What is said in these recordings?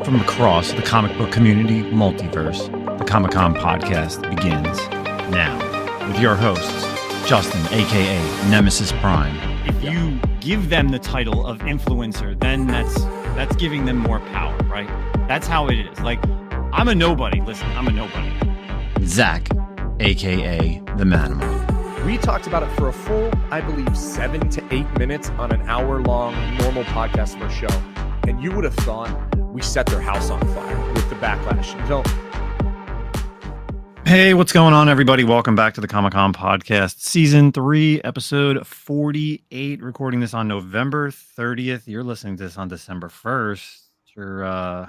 From across the comic book community multiverse, the Comic-Con podcast begins now with your hosts, Justin, aka Nemesis Prime. If you give them the title of influencer, then that's giving them more power, right? That's how it is. Like, I'm a nobody. Listen, I'm a nobody. Zack, aka the Manimal. We talked about it for a full, I believe, 7 to 8 minutes on an hour-long normal podcast for a show. And you would have thought we set their house on fire with the backlash. So, hey, what's going on, everybody? Welcome back to the Comic-Con podcast, season 3, episode 48. Recording this on November 30th. You're listening to this on December 1st. It's your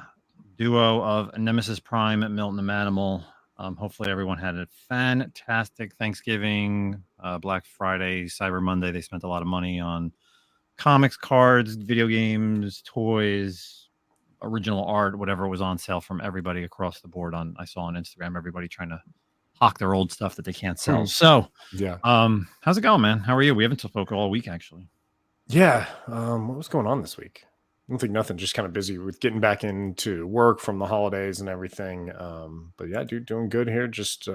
duo of Nemesis Prime, Milton the Manimal. Hopefully everyone had a fantastic Thanksgiving, Black Friday, Cyber Monday. They spent a lot of money on comics, cards, video games, toys, original art, whatever was on sale from everybody across the board. I saw on Instagram, everybody trying to hawk their old stuff that they can't sell. So, yeah. How's it going, man? How are you? We haven't spoken all week, actually. Yeah. What was going on this week? I don't think nothing. Just kind of busy with getting back into work from the holidays and everything. But yeah, dude, doing good here. Just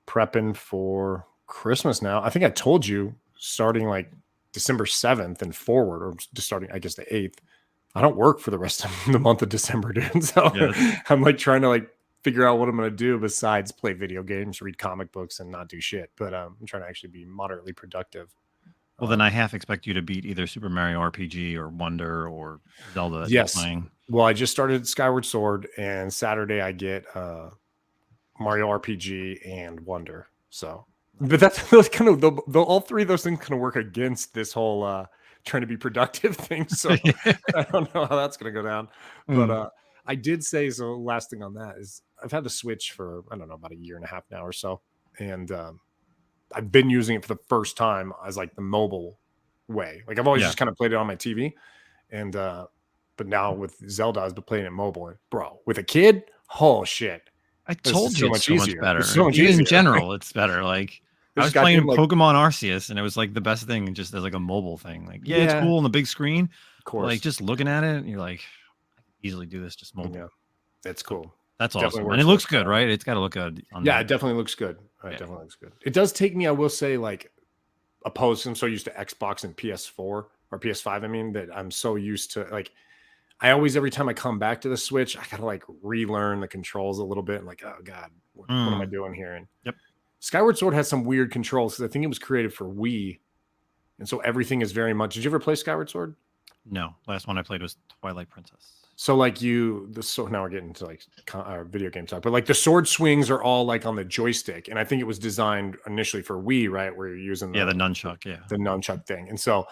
prepping for Christmas now. I think I told you starting like December 7th and forward, or just starting, I guess, the 8th. I don't work for the rest of the month of December, dude. So yeah. I'm like trying to like figure out what I'm going to do besides play video games, read comic books, and not do shit. But I'm trying to actually be moderately productive. Well, then I half expect you to beat either Super Mario RPG or Wonder or Zelda. Yes. Playing. Well, I just started Skyward Sword, and Saturday I get Mario RPG and Wonder. So, but that's kind of the all three of those things kind of work against this whole trying to be productive thing. So I don't know how that's going to go down. But I did say, so last thing on that is I've had the Switch for, I don't know, about a year and a half now or so. And I've been using it for the first time as like the mobile way. Like I've always just kind of played it on my TV. And but now with Zelda, I've been playing it mobile. And bro, with a kid, oh shit. I told you it's so much better. It's so much Even easier. in general, it's better. Like I was playing Pokemon Arceus, and it was like the best thing, just as like a mobile thing. Like, yeah, it's cool on the big screen. Of course. Like just looking at it, you're like, I can easily do this just mobile. Yeah, that's cool. That's awesome. And it looks good, right? It's got to look good. Yeah, it definitely looks good. It definitely looks good. It does take me, I will say, like, opposed. I'm so used to Xbox and PS4 or PS5. I mean, that I'm so used to, like, I always, every time I come back to the Switch, I gotta like relearn the controls a little bit. I'm like, oh god, what am I doing here? And Skyward Sword has some weird controls because I think it was created for Wii, and so everything is very much. Did you ever play Skyward Sword? No, last one I played was Twilight Princess. So like so now we're getting to like video game talk, but like the sword swings are all like on the joystick, and I think it was designed initially for Wii, right, where you're using the nunchuck, the nunchuck thing, and so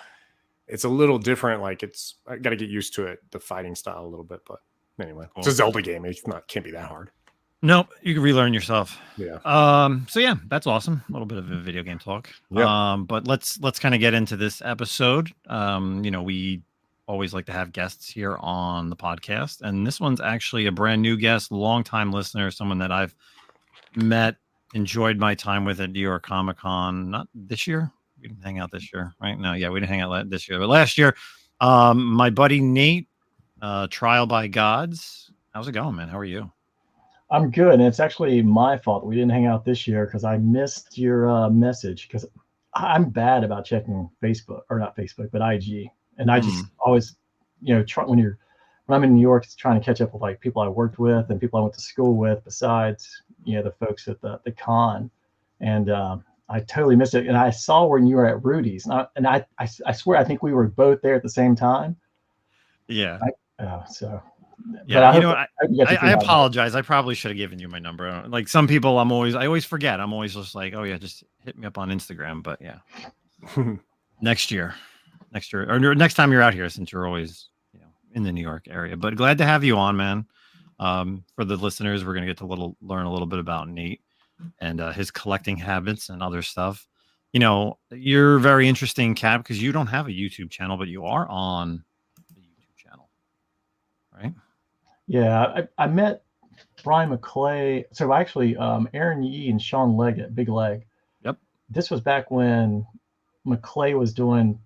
it's a little different. Like I got to get used to it, the fighting style a little bit, but anyway, It's a Zelda game. It's can't be that hard. Nope, you can relearn yourself. Yeah. So yeah, that's awesome. A little bit of a video game talk. Yeah. But let's kind of get into this episode. We always like to have guests here on the podcast, and this one's actually a brand new guest, longtime listener, someone that I've met, enjoyed my time with at New York Comic Con. Not this year. We didn't hang out this year, right? No, yeah, we didn't hang out this year, but last year. My buddy Nate, TrialByGods. How's it going, man? How are you? I'm good, and it's actually my fault we didn't hang out this year because I missed your message, because I'm bad about checking Facebook, or not Facebook, but IG, and I just always, when I'm in New York, it's trying to catch up with like people I worked with and people I went to school with, besides the folks at the con, and I totally missed it. And I saw when you were at Rudy's, and I swear I think we were both there at the same time. Yeah. Yeah, I apologize. I probably should have given you my number. Like some people, I always forget. I'm always just like, oh yeah, just hit me up on Instagram. But yeah, next year, or next time you're out here, since you're always in the New York area. But glad to have you on, man. For the listeners, we're gonna get to learn a little bit about Nate and his collecting habits and other stuff. You're very interesting, Cap, because you don't have a YouTube channel, but you are on the YouTube channel, right? Yeah, I met Brian McClay. So actually, Aaron Yee and Sean Leggett, Big Leg. Yep. This was back when McClay was doing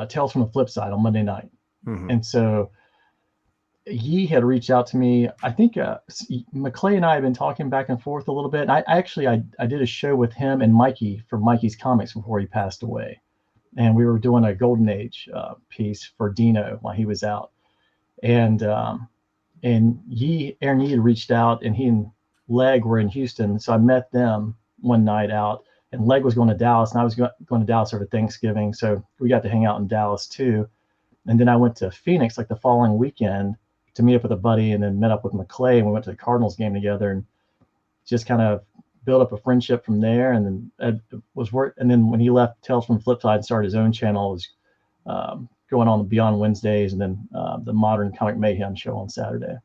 Tales from the Flip Side on Monday night. Mm-hmm. And so he had reached out to me. I think McClay and I have been talking back and forth a little bit. And I did a show with him and Mikey for Mikey's Comics before he passed away. And we were doing a Golden Age piece for Dino while he was out. And Aaron Yee had reached out, and he and Leg were in Houston. So I met them one night out, and Leg was going to Dallas, and I was going to Dallas over Thanksgiving. So we got to hang out in Dallas too. And then I went to Phoenix like the following weekend to meet up with a buddy, and then met up with McClay, and we went to the Cardinals game together, and just kind of built up a friendship from there. And then and then when he left Tales from Flipside and started his own channel, it was going on Beyond Wednesdays, and then the Modern Comic Mayhem show on Saturday.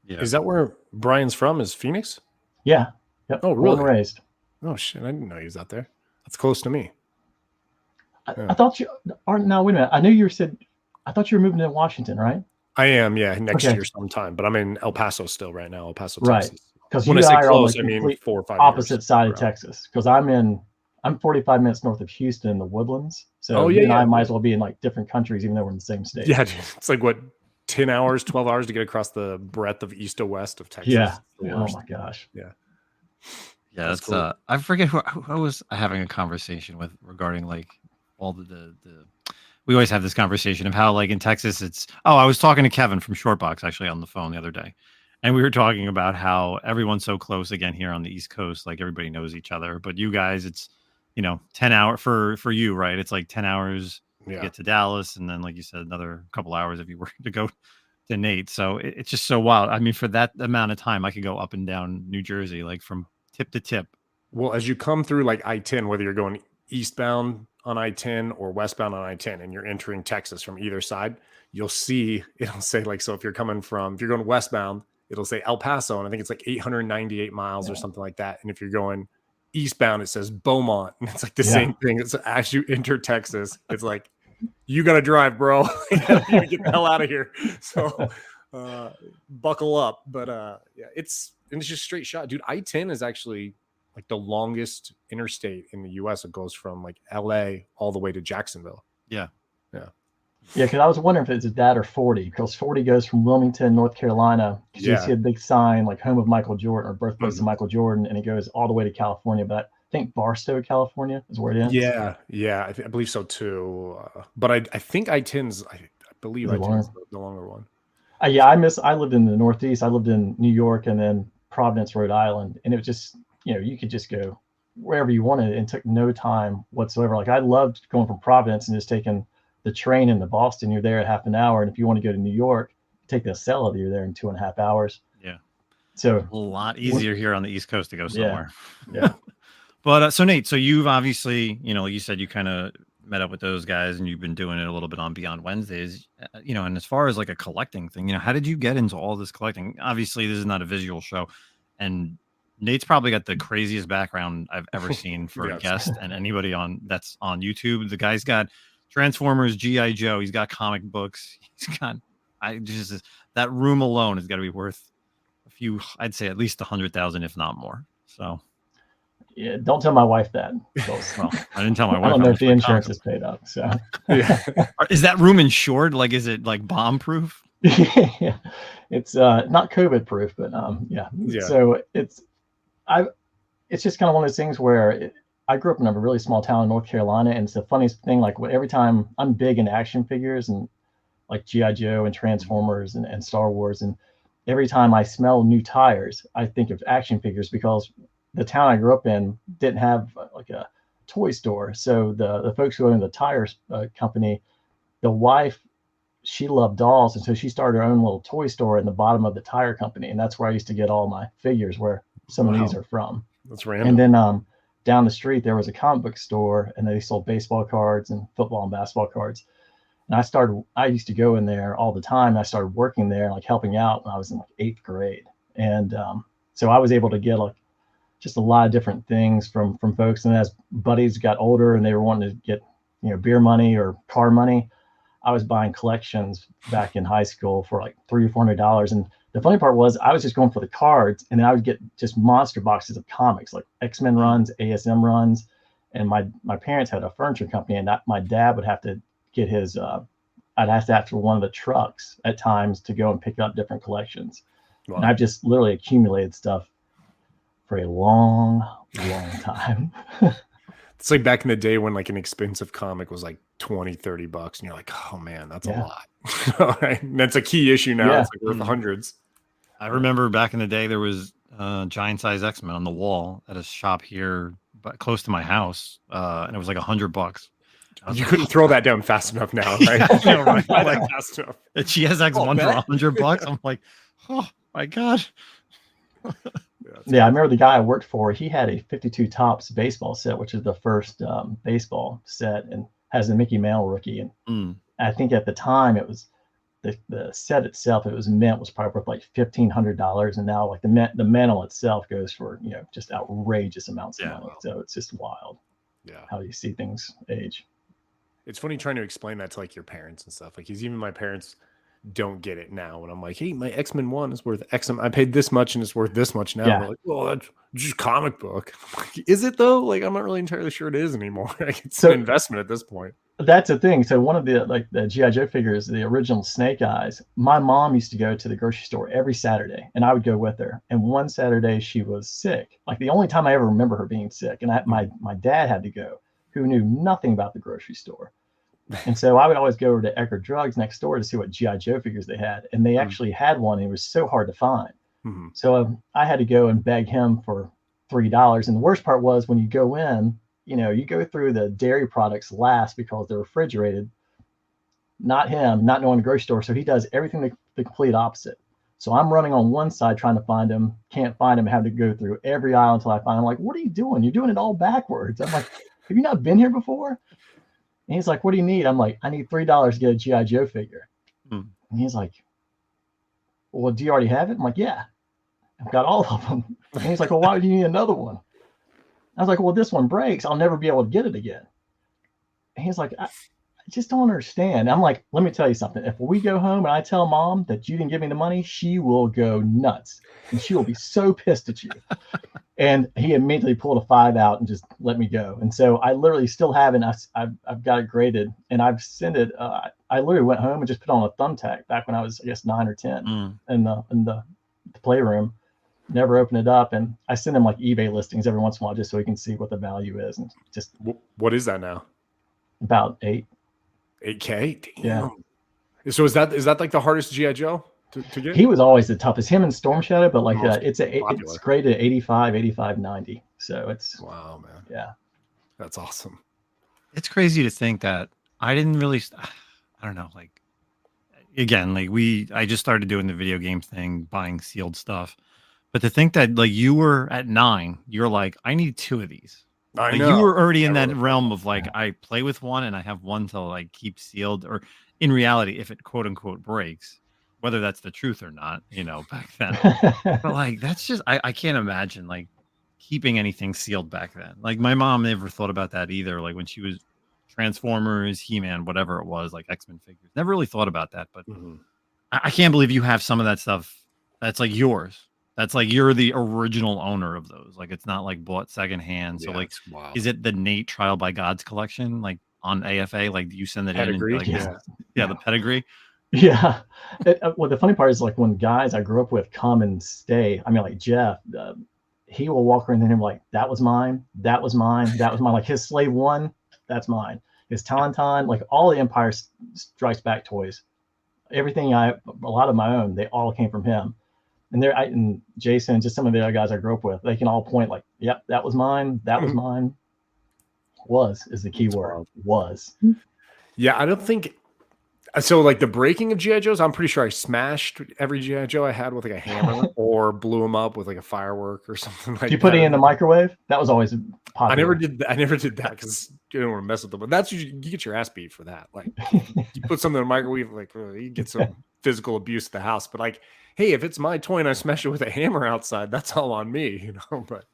Yeah. Is that where Brian's from? Is Phoenix? Yeah. Yep. Oh, really? Born and raised. Oh shit! I didn't know he was out there. That's close to me. I thought you aren't. Now wait a minute. I knew you said. I thought you were moving to Washington, right? I am. Yeah, next year sometime. But I'm in El Paso still right now. El Paso, Texas. Right. Because when I say close, I mean 4 or 5 opposite side of Texas. Because I'm 45 minutes north of Houston in the Woodlands. So I might as well be in like different countries, even though we're in the same state. Yeah, dude, it's like what 10 hours, 12 hours to get across the breadth of east to west of Texas. Yeah. Oh my gosh. Yeah. Yeah, that's cool. I forget who I was having a conversation with regarding like all the we always have this conversation of how like in Texas I was talking to Kevin from Shortbox actually on the phone the other day. And we were talking about how everyone's so close again here on the East Coast, like everybody knows each other. But you guys, it's 10 hours for you, right? It's like 10 hours to get to Dallas, and then like you said, another couple hours if you were to go to Nate. So it's just so wild. I mean, for that amount of time, I could go up and down New Jersey, like from tip to tip. Well, as you come through like I-10, whether you're going eastbound on I-10 or westbound on I-10, and you're entering Texas from either side, you'll see it'll say like, so if you're going westbound, it'll say El Paso, and I think it's like 898 miles or something like that. And if you're going eastbound, it says Beaumont, and it's like the same thing. It's as you enter Texas, it's like, you got to drive, bro. You gotta get the hell out of here. So buckle up. But it's just straight shot. Dude, I-10 is actually like the longest interstate in the U.S. It goes from like L.A. all the way to Jacksonville. Yeah. Yeah, because I was wondering if it's that or 40, because 40 goes from Wilmington, North Carolina. You see a big sign like home of Michael Jordan or birthplace of Michael Jordan, and it goes all the way to California. But I think Barstow, California is where it ends. Yeah, I believe so too. But I think I-10's, I believe I-10's the longer one. I lived in the Northeast. I lived in New York and then Providence, Rhode Island, and it was just, you could just go wherever you wanted and it took no time whatsoever. Like I loved going from Providence and just taking the train into Boston. You're there at half an hour, and if you want to go to New York, take the Acela, you're there in 2.5 hours. Yeah, so a lot easier here on the East Coast to go somewhere. Yeah. But so Nate, so you've obviously, like you said, you kind of met up with those guys, and you've been doing it a little bit on Beyond Wednesdays, and as far as like a collecting thing, how did you get into all this collecting? Obviously, this is not a visual show, and Nate's probably got the craziest background I've ever seen for a guest, and anybody that's on YouTube. The guy's got Transformers, G.I. Joe. He's got comic books. He's got, that room alone has got to be worth a few, I'd say at least 100,000, if not more. So, yeah, don't tell my wife that. Well, I didn't tell my wife. I don't know if the insurance is paid up. So, is that room insured? Like, is it like bomb proof? Yeah, it's not COVID proof, but yeah. So it's just kind of one of those things where. I grew up in a really small town in North Carolina, and it's the funniest thing. Like every time I'm big into action figures and like G.I. Joe and Transformers and Star Wars, and every time I smell new tires, I think of action figures because the town I grew up in didn't have like a toy store. So the folks who owned the tire company, the wife, she loved dolls, and so she started her own little toy store in the bottom of the tire company, and that's where I used to get all my figures, where some of these are from. That's random. And then down the street, there was a comic book store, and they sold baseball cards and football and basketball cards. And I used to go in there all the time. And I started working there, like helping out when I was in like 8th grade. And so I was able to get like just a lot of different things from folks. And as buddies got older and they were wanting to get, beer money or car money, I was buying collections back in high school for like $300 or $400. And the funny part was I was just going for the cards, and then I would get just monster boxes of comics, like X-Men runs, ASM runs. And my parents had a furniture company, and my dad would have to get his I'd ask after one of the trucks at times to go and pick up different collections. Wow. And I've just literally accumulated stuff for a long time. It's like back in the day when like an expensive comic was like $20-$30 and you're like, oh man, that's a lot. Right? And that's a key issue now. It's like worth hundreds. I remember back in the day there was giant size X-Men on the wall at a shop here but close to my house, and it was like $100. You couldn't throw that down fast enough now, right? Yeah, right. Like, fast enough. She has X1 for $100. I'm like, oh my god. Yeah, I remember the guy I worked for. He had a 52 Topps baseball set, which is the first baseball set, and has the Mickey Mantle rookie. And I think at the time it was the set itself. It was mint was probably worth like $1,500, and now like the mantle itself goes for just outrageous amounts of money. So it's just wild. Yeah, how you see things age. It's funny trying to explain that to like your parents and stuff. Like, even my parents don't get it now. When I'm like, hey, my X-Men 1 is worth X. I paid this much and it's worth this much now. Yeah. They're like, well, that's just comic book. I'm like, is it though? Like, I'm not really entirely sure it is anymore. Like, it's an investment at this point. That's the thing. So one of the G.I. Joe figures, the original Snake Eyes, my mom used to go to the grocery store every Saturday, and I would go with her. And one Saturday she was sick. Like the only time I ever remember her being sick. And my dad had to go, who knew nothing about the grocery store. And so I would always go over to Eckerd Drugs next door to see what G.I. Joe figures they had. And they actually had one, and it was so hard to find. So I had to go and beg him for $3. And the worst part was when you go in, you go through the dairy products last because they're refrigerated. Not him, not knowing the grocery store. So he does everything the complete opposite. So I'm running on one side trying to find him, can't find him, have to go through every aisle until I find him. I'm like, what are you doing? You're doing it all backwards. I'm like, have you not been here before? And he's like, what do you need? I'm like, I need $3 to get a G.I. Joe figure. And he's like, well, do you already have it? I'm like, yeah, I've got all of them. And he's like, well, why do you need another one? I was like, well, this one breaks. I'll never be able to get it again. And he's like, I just don't understand. I'm like, let me tell you something. If we go home and I tell mom that you didn't give me the money, she will go nuts. And she will be so pissed at you. And he immediately pulled a 5 out and just let me go. And so I literally still haven't. I've got it graded, and I've sent it. I literally went home and just put on a thumbtack back when I was, I guess, 9 or 10 in the playroom. Never opened it up, and I send him like eBay listings every once in a while just so he can see what the value is. And just what is that now? About 8K. Damn. Yeah. So is that like the hardest G.I. Joe to get? He was always the toughest. Him and Storm Shadow, but like it's graded at 85, 90. So it's wow, man. Yeah, that's awesome. It's crazy to think that I didn't really. I don't know. Like again, like I just started doing the video game thing, buying sealed stuff. But to think that like you were at 9, you're like, I need 2 of these. I know. You were already in that realm of like, I play with one and I have one to like keep sealed, or in reality, if it quote unquote breaks, whether that's the truth or not, back then. But like, that's just, I can't imagine like keeping anything sealed back then. Like my mom never thought about that either. Like when she was Transformers, He-Man, whatever it was, like X-Men figures, never really thought about that. But I can't believe you have some of that stuff that's like yours. That's like you're the original owner of those. Like it's not like bought secondhand. So like, is it the Nate TrialByGods collection like on AFA? Like do you send that pedigree? in? And, like, yeah, the pedigree. Yeah. Well, the funny part is like when guys I grew up with come and stay. I mean, like Jeff, he will walk around and him like that was mine, that was mine, that was mine. Like his Slave 1, that's mine. His Tauntaun, like all the Empire Strikes Back toys, everything a lot of my own, they all came from him. And and Jason, just some of the other guys I grew up with, they can all point like, yep, that was mine. That was mine. Was is the key word. Was. Yeah, I don't think so. Like the breaking of G.I. Joes, I'm pretty sure I smashed every G.I. Joe I had with like a hammer or blew them up with like a firework or something like that. You put it in the microwave? That was always popular. I never did that because you don't want to mess with them. But that's usually, you get your ass beat for that. Like you put something in the microwave, like you get some physical abuse at the house. But like, hey, if it's my toy and I smash it with a hammer outside, that's all on me, But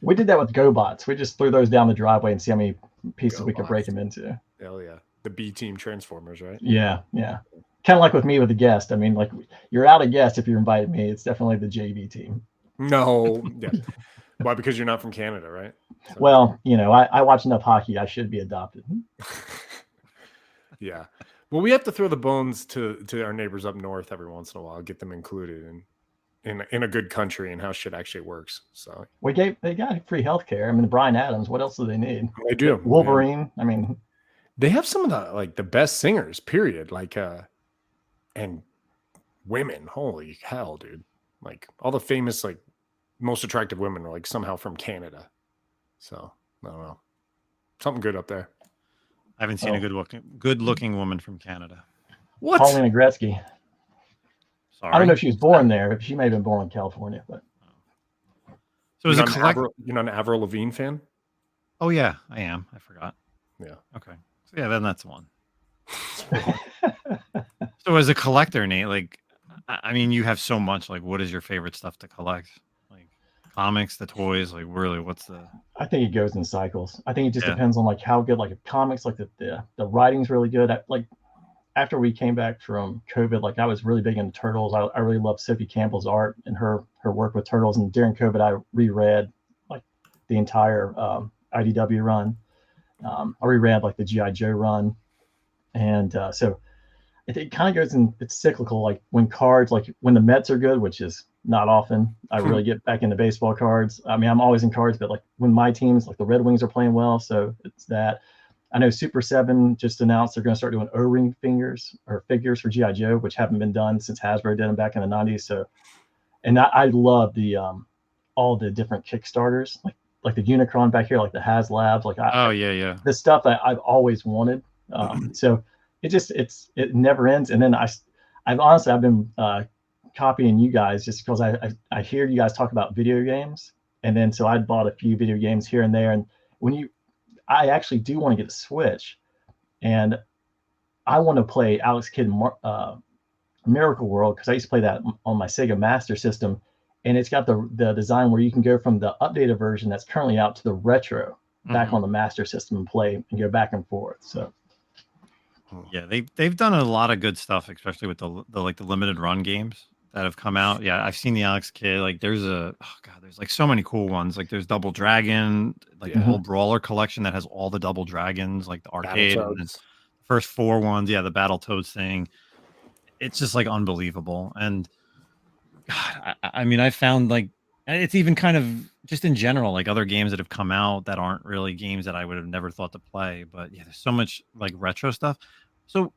we did that with GoBots. We just threw those down the driveway and see how many pieces we could break them into. Hell yeah. The B team Transformers, right? Yeah. Kind of like with me with the guest. I mean, like you're out a guest if you invited me. It's definitely the JV team. No. Yeah. Why? Because you're not from Canada, right? So. Well, I watch enough hockey. I should be adopted. Yeah. Well, we have to throw the bones to our neighbors up north every once in a while, get them included in a good country and how shit actually works. So they got free healthcare. I mean, Brian Adams. What else do they need? they do. Wolverine. I mean, they have some of the best singers. Period. And women. Holy hell, dude! Like all the famous most attractive women are somehow from Canada. So I don't know, something good up there. I haven't seen a good looking woman from Canada. What? Paulina Gretzky. Sorry. I don't know if she was born there, but she may have been born in California. But so is it you're not an Avril Lavigne fan? Oh yeah, I am. I forgot. Yeah. Okay. So yeah, then that's one. So as a collector, Nate, I mean, you have so much. What is your favorite stuff to collect? Comics, the toys, really, what's the? I think it goes in cycles. I think it just depends on how good comics, the writing's really good. After we came back from COVID, I was really big into Turtles. I really loved Sophie Campbell's art and her work with Turtles. And during COVID, I reread the entire IDW run. I reread the GI Joe run, and so it kind of goes in. It's cyclical. When cards, when the Mets are good, which is not often, I really get back into baseball cards. I mean, I'm always in cards, but when my teams, the Red Wings, are playing well, so it's that. I know Super 7 just announced they're going to start doing O-ring figures for GI Joe, which haven't been done since Hasbro did them back in the 90s. So, and I love the all the different Kickstarters, like the Unicron back here, the HasLabs, the stuff that I've always wanted. So it never ends. And then I've been copying you guys just because I hear you guys talk about video games, and then so I bought a few video games here and there. And I actually do want to get a Switch, and I want to play Alex Kidd Miracle World because I used to play that on my Sega Master System, and it's got the design where you can go from the updated version that's currently out to the retro back on the Master System and play and go back and forth. So yeah, they've done a lot of good stuff, especially with the limited run games that have come out. Yeah, I've seen the Alex Kidd. There's so many cool ones. There's Double Dragon, the whole Brawler collection that has all the Double Dragons, the arcade, and the first 4 ones. Yeah, the Battletoads thing. It's just unbelievable. And God, I mean, I found it's even kind of just in general, other games that have come out that aren't really games that I would have never thought to play. But yeah, there's so much retro stuff. So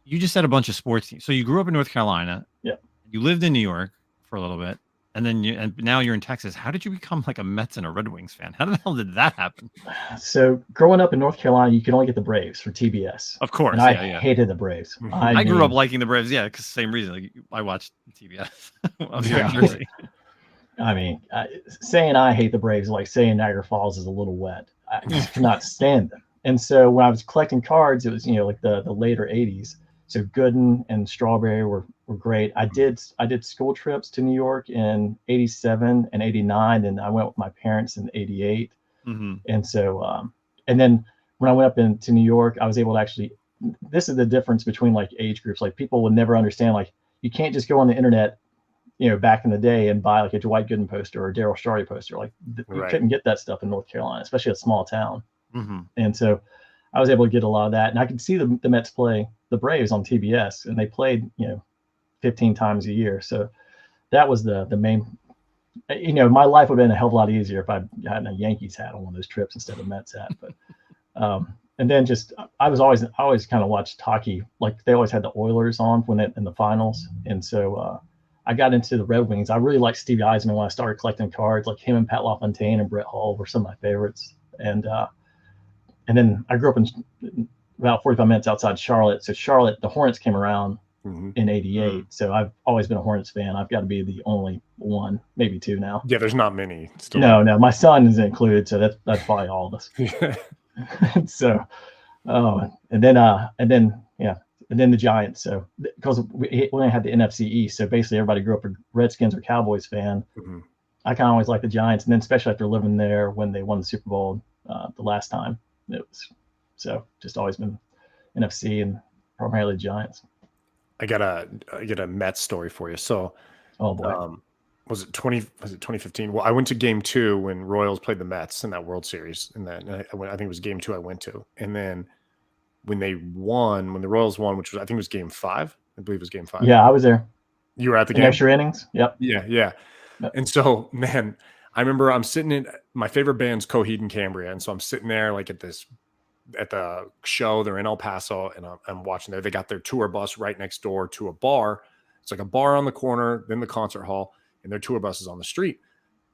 you just said a bunch of sports teams. So you grew up in North Carolina. Yeah. You lived in New York for a little bit, and then now you're in Texas. How did you become a Mets and a Red Wings fan? How the hell did that happen? So growing up in North Carolina, you could only get the Braves for TBS. Of course, and I hated the Braves. I grew up liking the Braves, because same reason. I watched TBS. Jersey. I mean, saying I hate the Braves, saying Niagara Falls is a little wet. I just cannot stand them. And so when I was collecting cards, it was the later '80s. So Gooden and Strawberry were great. I did school trips to New York in '87 and '89, and I went with my parents in '88. And so, and then when I went up into New York, I was able to actually. This is the difference between age groups. People would never understand. You can't just go on the internet, back in the day and buy a Dwight Gooden poster or a Darryl Strawberry poster. You couldn't get that stuff in North Carolina, especially a small town. And so I was able to get a lot of that, and I could see the Mets play the Braves on TBS, and they played 15 times a year. So that was the main. My life would have been a hell of a lot easier if I had a Yankees hat on one of those trips instead of a Mets hat. But and then I always kind of watched hockey. They always had the Oilers on in the finals, and so I got into the Red Wings. I really liked Stevie Eisman when I started collecting cards. Him and Pat LaFontaine and Brett Hull were some of my favorites. And then I grew up in about 45 minutes outside Charlotte. So Charlotte, the Hornets came around in '88. So I've always been a Hornets fan. I've got to be the only one, maybe two now. Yeah, there's not many. Still. No, my son is included. So that's probably all of us. So, and then the Giants. So because we only had the NFC East, so basically everybody grew up a Redskins or Cowboys fan. I kind of always liked the Giants, and then especially after living there when they won the Super Bowl the last time. It was just always been NFC and primarily Giants. I got a Mets story for you. So, oh boy, was it 2015? Well, I went to Game 2 when Royals played the Mets in that World Series, and then I think it was Game 2 I went to, and then when they won, when the Royals won, which was, I think it was game 5. I believe it was game 5. Yeah, I was there. You were at the In game? extra innings. Yep. Yeah. Yep. And so, man, I remember I'm sitting in, my favorite band's Coheed and Cambria. And so I'm sitting there like at the show. They're in El Paso, and I'm watching there. They got their tour bus right next door to a bar. It's like a bar on the corner, then the concert hall, and their tour bus is on the street.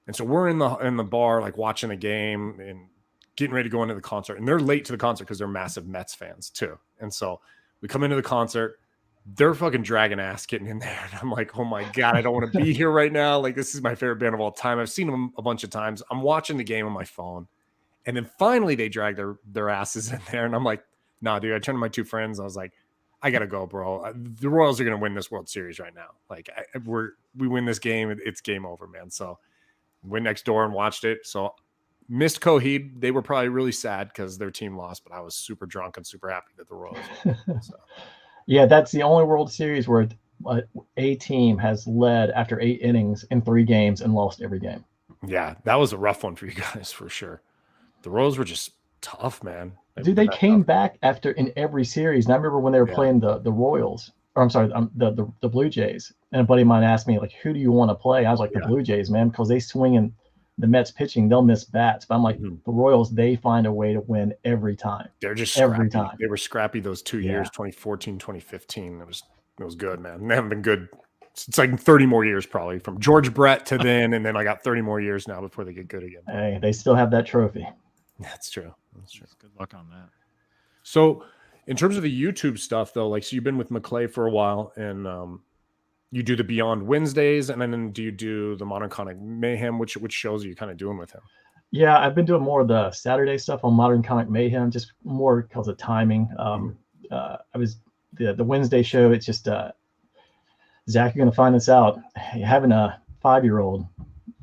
And so we're in the bar, like watching a game and getting ready to go into the concert. And they're late to the concert because they're massive Mets fans too. And so we come into the concert, they're fucking dragging ass getting in there. And I'm like, oh my God, I don't want to be here right now. Like, this is my favorite band of all time. I've seen them a bunch of times. I'm watching the game on my phone. And then finally they drag their asses in there. And I'm like, nah, dude, I turned to my 2 friends. I was like, I got to go, bro. The Royals are going to win this World Series right now. Like, we win this game. It's game over, man. So went next door and watched it. So missed Coheed. They were probably really sad because their team lost, but I was super drunk and super happy that the Royals won. So. Yeah, that's the only World Series where a team has led after 8 innings in 3 games and lost every game. Yeah, that was a rough one for you guys for sure. The Royals were just tough, man. Dude, they came back after in every series. And I remember when they were playing the Royals, or I'm sorry, the Blue Jays. And a buddy of mine asked me, like, who do you want to play? I was like, the Blue Jays, man, because they swing in the Mets pitching, they'll miss bats. But I'm like, the Royals, they find a way to win every time. They're just every scrappy. time. They were scrappy those 2 years, 2014, 2015. It was good, man. And they haven't been good. It's like 30 more years probably from George Brett to then, and then I got 30 more years now before they get good again. Hey, they still have that trophy. That's true. Good luck on that. So in terms of the YouTube stuff though, like, so you've been with McClay for a while, and you do the Beyond Wednesdays, and then do you do the Modern Comic Mayhem? Which shows are you kind of doing with him? Yeah, I've been doing more of the Saturday stuff on Modern Comic Mayhem, just more because of timing. I was the Wednesday show. It's just Zack, you're gonna find this out. Having a 5-year-old,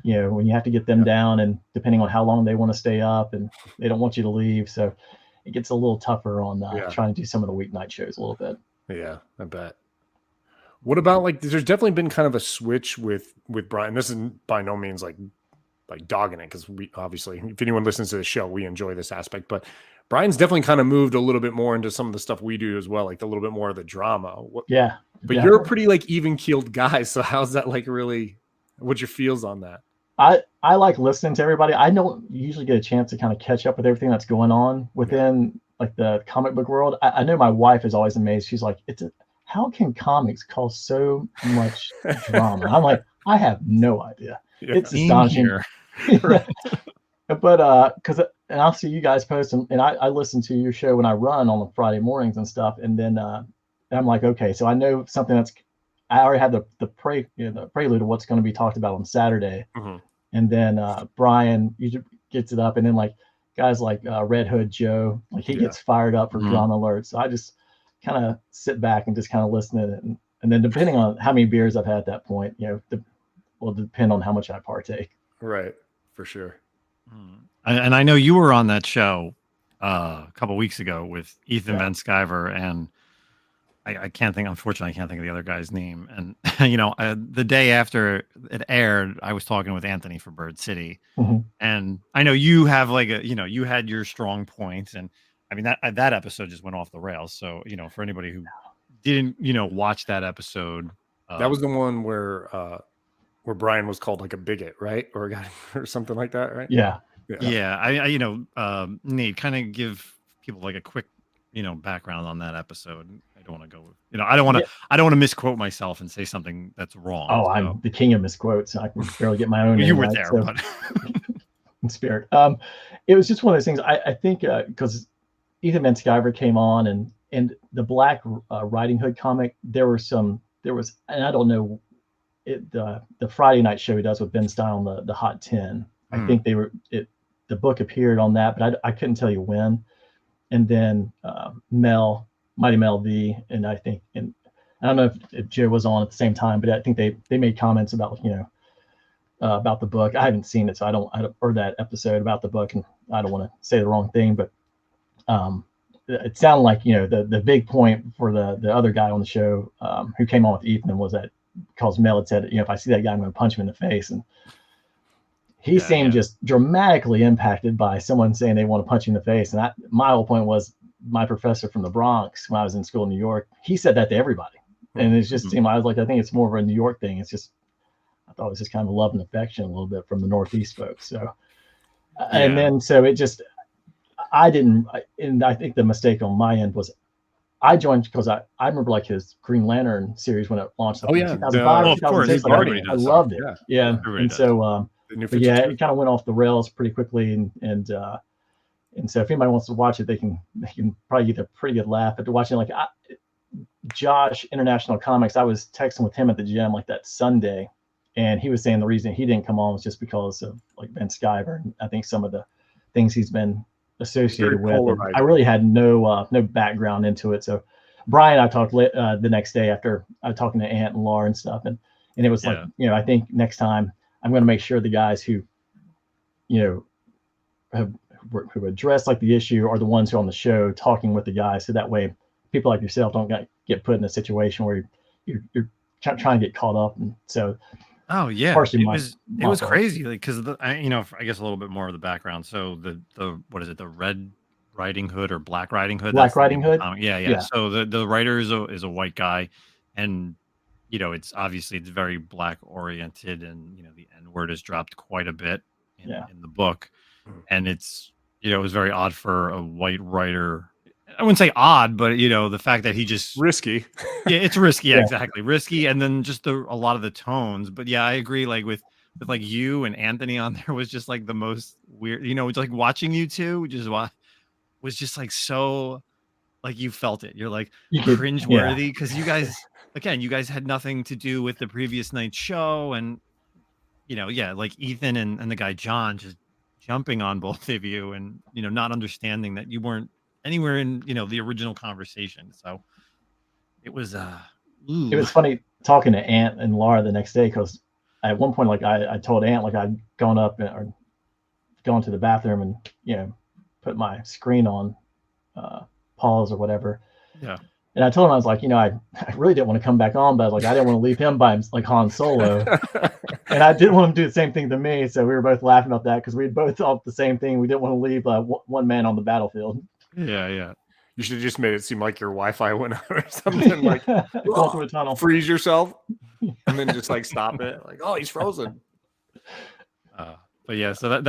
you know, when you have to get them down, and depending on how long they want to stay up, and they don't want you to leave, so it gets a little tougher on trying to do some of the weeknight shows a little bit. Yeah, I bet. What about, like, there's definitely been kind of a switch with Brian. This is by no means like dogging it, because we obviously, if anyone listens to the show, we enjoy this aspect, but Brian's definitely kind of moved a little bit more into some of the stuff we do as well, like a little bit more of the drama. But you're a pretty like even-keeled guy, so how's that, like, really, what's your feels on that? I like listening to everybody. I don't usually get a chance to kind of catch up with everything that's going on within like the comic book world. I know my wife is always amazed. She's like, how can comics cause so much drama? I'm like, I have no idea. It's astonishing. But because, and I'll see you guys post, and I listen to your show when I run on the Friday mornings and stuff, and then I'm like, okay, so I know something I already have the prelude of what's going to be talked about on Saturday, and then Brian gets it up, and then like guys like Red Hood Joe, like he gets fired up for drama alerts. So I just kind of sit back and just kind of listen to it, and then depending on how many beers I've had at that point, you know, will depend on how much I partake. Right, for sure. And I know you were on that show a couple weeks ago with Ethan Van Sciver, and I can't think, unfortunately, I can't think of the other guy's name. And, you know, the day after it aired, I was talking with Anthony for Bird City. And I know you have like you had your strong points. And I mean, that episode just went off the rails. So, you know, for anybody who didn't, watch that episode. That was the one where Brian was called like a bigot, right? Or something like that, right? Yeah. I Nate, kind of give people like a quick, background on that episode. I don't want to go, I don't want to misquote myself and say something that's wrong. Oh, so. I'm the king of misquotes. I can barely get my own. You were there, but in spirit. It was just one of those things. I think because Ethan Van Sciver came on, and the Black Riding Hood comic, there was, and I don't know, the Friday night show he does with Ben Stein on the Hot 10. I think the book appeared on that, but I couldn't tell you when. And then Mighty Mel V, and I think, and I don't know if Joe was on at the same time, but I think they made comments about about the book. I haven't seen it, so I don't or that episode about the book, and I don't want to say the wrong thing, but it sounded like the big point for the other guy on the show who came on with Ethan was that because Mel had said, if I see that guy, I'm going to punch him in the face, and he seemed just dramatically impacted by someone saying they want to punch him in the face. And my whole point was, my professor from the Bronx when I was in school in New York, he said that to everybody. And it just seemed, I was like, I think it's more of a New York thing. It's just, I thought it was just kind of love and affection a little bit from the Northeast folks. So, and then, so it just, and I think the mistake on my end was I joined because I remember like his Green Lantern series when it launched in 2005, of course, 2006. I loved it. Yeah. And so, but yeah, it kind of went off the rails pretty quickly. And so if anybody wants to watch it, they can probably get a pretty good laugh after watching. Like Josh, International Comics, I was texting with him at the gym like that Sunday, and he was saying the reason he didn't come on was just because of like Ben Skyver, and I think some of the things he's been associated with. I really had no background into it. So Brian, I talked the next day after I was talking to Ant and Laura and stuff, and it was like, I think next time I'm going to make sure the guys who, who address like the issue are the ones who are on the show talking with the guys, so that way people like yourself don't get put in a situation where you're trying to get caught up. And so it was crazy, like, because I guess a little bit more of the background. So the what is it, the Red Riding Hood or Black Riding Hood? Yeah. So the writer is a white guy, and it's obviously it's very black oriented, and the N word is dropped quite a bit in the book, and it's it was very odd for a white writer. I wouldn't say odd, but the fact that he just risky. Yeah, it's risky. Yeah, exactly. Risky. And then just a lot of the tones. But yeah, I agree. Like with like you and Anthony on there was just like the most weird, it's like watching you two was just like, so like you felt it. You're like cringeworthy because you guys had nothing to do with the previous night's show. And, like Ethan and the guy, John, just jumping on both of you and, not understanding that you weren't anywhere in the original conversation. So it was funny talking to Ant and Laura the next day, because at one point, like I told Ant, like I'd gone up or gone to the bathroom and put my screen on pause or whatever. And I told him, I was like, I really didn't want to come back on, but like I didn't want to leave him by like Han Solo. And I didn't want him to do the same thing to me. So we were both laughing about that because we both thought the same thing. We didn't want to leave one man on the battlefield. Yeah. You should have just made it seem like your Wi-Fi went out or something. Like, go through a tunnel, freeze yourself, and then just like stop it. Like, oh, he's frozen. But yeah, so that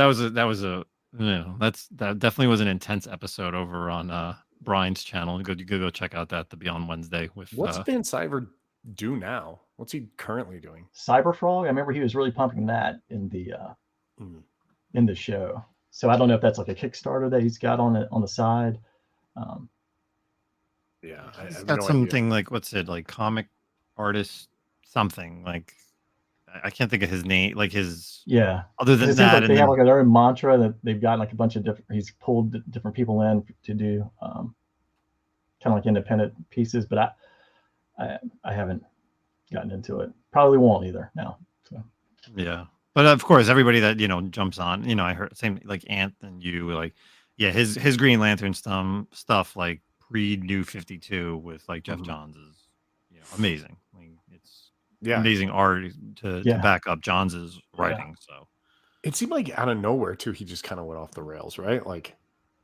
definitely was an intense episode over on Brian's channel. You go check out that, to be on Wednesday with. What's Van Cyver do now? What's he currently doing? Cyberfrog. I remember he was really pumping that in the show. So I don't know if that's like a Kickstarter that he's got on the side. He's got something like, what's it, like comic artist something, like I can't think of his name, like his other than that, like they have like their own mantra that they've got like a bunch of different, he's pulled different people in to do kind of like independent pieces, but I haven't gotten into it, probably won't either now. So but of course everybody that jumps on, I heard same like Ant and you, like his Green Lantern stuff like pre-New 52 with like Jeff Johns is amazing. Like, it's amazing art to back up Johns's writing. So it seemed like out of nowhere too, he just kind of went off the rails, right? Like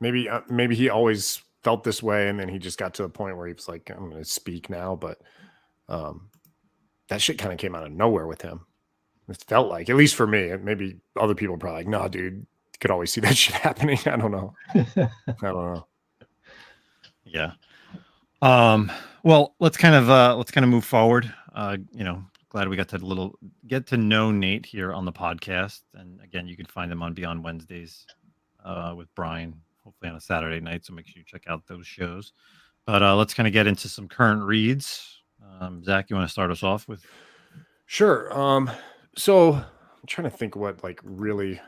maybe he always felt this way, and then he just got to a point where he was like, I'm going to speak now, but that shit kind of came out of nowhere with him. It felt like, at least for me, maybe other people are probably like, nah, dude, you could always see that shit happening. I don't know. Yeah. Well, let's kind of move forward. Glad we got to get to know Nate here on the podcast. And again, you can find him on Beyond Wednesdays with Brian, hopefully on a Saturday night. So make sure you check out those shows. But let's kind of get into some current reads. Zach, you want to start us off with? Sure. So I'm trying to think what like really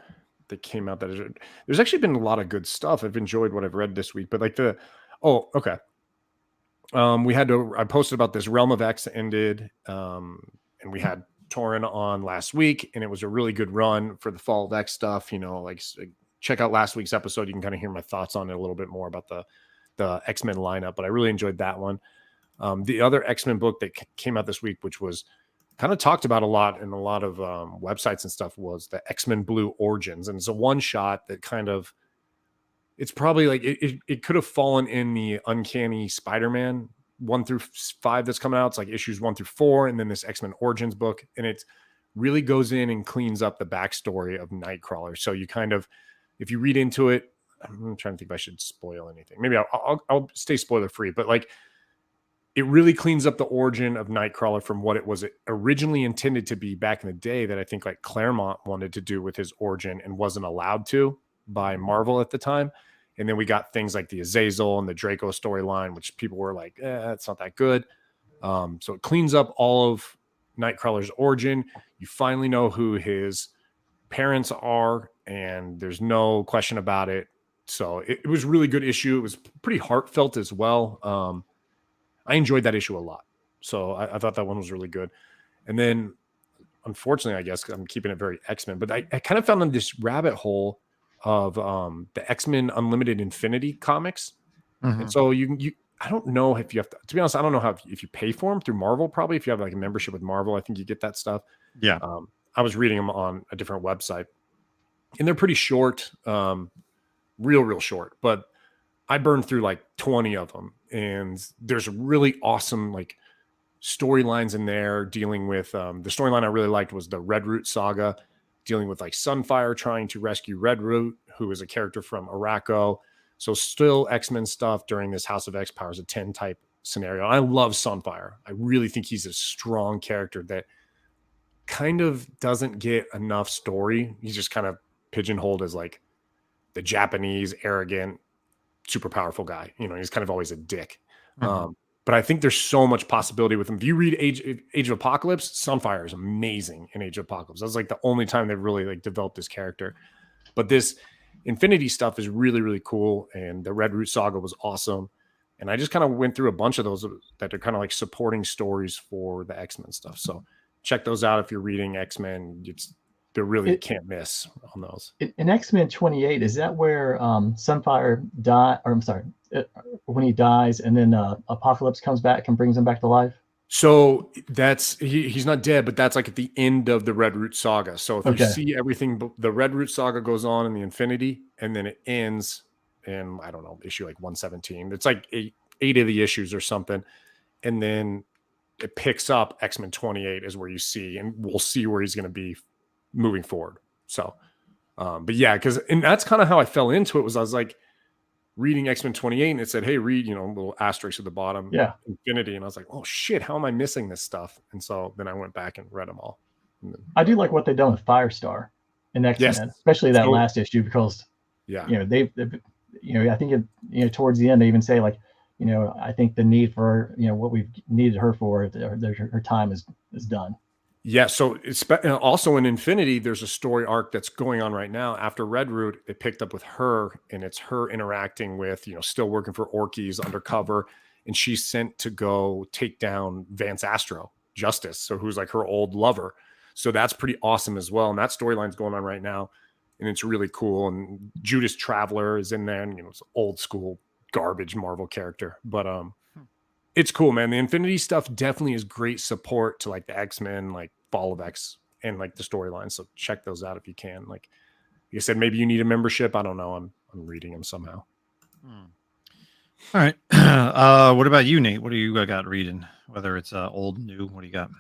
that came out there's actually been a lot of good stuff. I've enjoyed what I've read this week, but like okay. I posted about this Realm of X ended, and we had Torin on last week, and it was a really good run for the Fall of X stuff. Like check out last week's episode. You can kind of hear my thoughts on it a little bit more about the X-Men lineup, but I really enjoyed that one. The other X-Men book that came out this week, which was kind of talked about a lot in a lot of websites and stuff, was the X-Men Blue Origins. And it's a one shot that kind of it's probably like it could have fallen in the Uncanny Spider-Man 1 through 5 that's coming out. It's like issues 1 through 4, and then this X-Men Origins book, and it really goes in and cleans up the backstory of Nightcrawler. So you kind of, if you read into it, I'm trying to think if I should spoil anything. Maybe I'll stay spoiler free, but like it really cleans up the origin of Nightcrawler from what it was originally intended to be back in the day, that I think like Claremont wanted to do with his origin and wasn't allowed to by Marvel at the time. And then we got things like the Azazel and the Draco storyline, which people were like, it's not that good. So it cleans up all of Nightcrawler's origin. You finally know who his parents are, and there's no question about it. So it was a really good issue. It was pretty heartfelt as well. I enjoyed that issue a lot. So I thought that one was really good. And then, unfortunately, I guess I'm keeping it very X-Men, but I kind of found in this rabbit hole of the X-Men Unlimited Infinity comics. Mhm. And so I don't know if you have to be honest, I don't know if you pay for them through Marvel, probably. If you have like a membership with Marvel, I think you get that stuff. Yeah. I was reading them on a different website, and they're pretty short, real short, but I burned through like 20 of them, and there's really awesome like storylines in there dealing with the storyline I really liked was the Red Root saga, dealing with like Sunfire trying to rescue Red Root, who is a character from Araco. So still X-Men stuff during this House of X Powers of 10 type scenario. I love Sunfire. I really think he's a strong character that kind of doesn't get enough story. He's just kind of pigeonholed as like the Japanese, arrogant, super powerful guy. You know, he's kind of always a dick. Mhm. But I think there's so much possibility with him. If you read Age of Apocalypse, Sunfire is amazing in Age of Apocalypse. That's like the only time they've really like developed this character. But this Infinity stuff is really, really cool. And the Red Root saga was awesome. And I just kind of went through a bunch of those that are kind of like supporting stories for the X-Men stuff. So check those out if you're reading X-Men. They really can't miss on those. In X-Men 28, is that where Sunfire die? Or I'm sorry, when he dies, and then Apocalypse comes back and brings him back to life? So that's he's not dead, but that's like at the end of the Red Root saga. So if you see everything, the Red Root saga goes on in the Infinity, and then it ends in, I don't know, issue like 117. It's like eight of the issues or something, and then it picks up. X-Men 28 is where you see, and we'll see where he's going to be moving forward. So, but yeah, and that's kind of how I fell into it. Was I was like reading X-Men 28, and it said, hey, read, little asterisk at the bottom, Infinity. And I was like, oh shit, how am I missing this stuff? And so then I went back and read them all. I do like what they've done with Firestar in X-Men, especially that last issue, because they've I think towards the end they even say like, I think the need for what we've needed her for, her time is done. Yeah, so it's also in Infinity, there's a story arc that's going on right now. After Red Root, it picked up with her, and it's her interacting with, still working for Orkies undercover, and she's sent to go take down Vance Astro, Justice, so who's like her old lover. So that's pretty awesome as well, and that storyline's going on right now, and it's really cool. And Judas Traveler is in there, and it's old school garbage Marvel character, but it's cool, man. The Infinity stuff definitely is great support to like the X-Men, like Fall of X, and like the storyline. So check those out if you can. Like I said, maybe you need a membership. I don't know. I'm reading them somehow. All right. What about you, Nate? What do you got reading? Whether it's old, new, what do you got?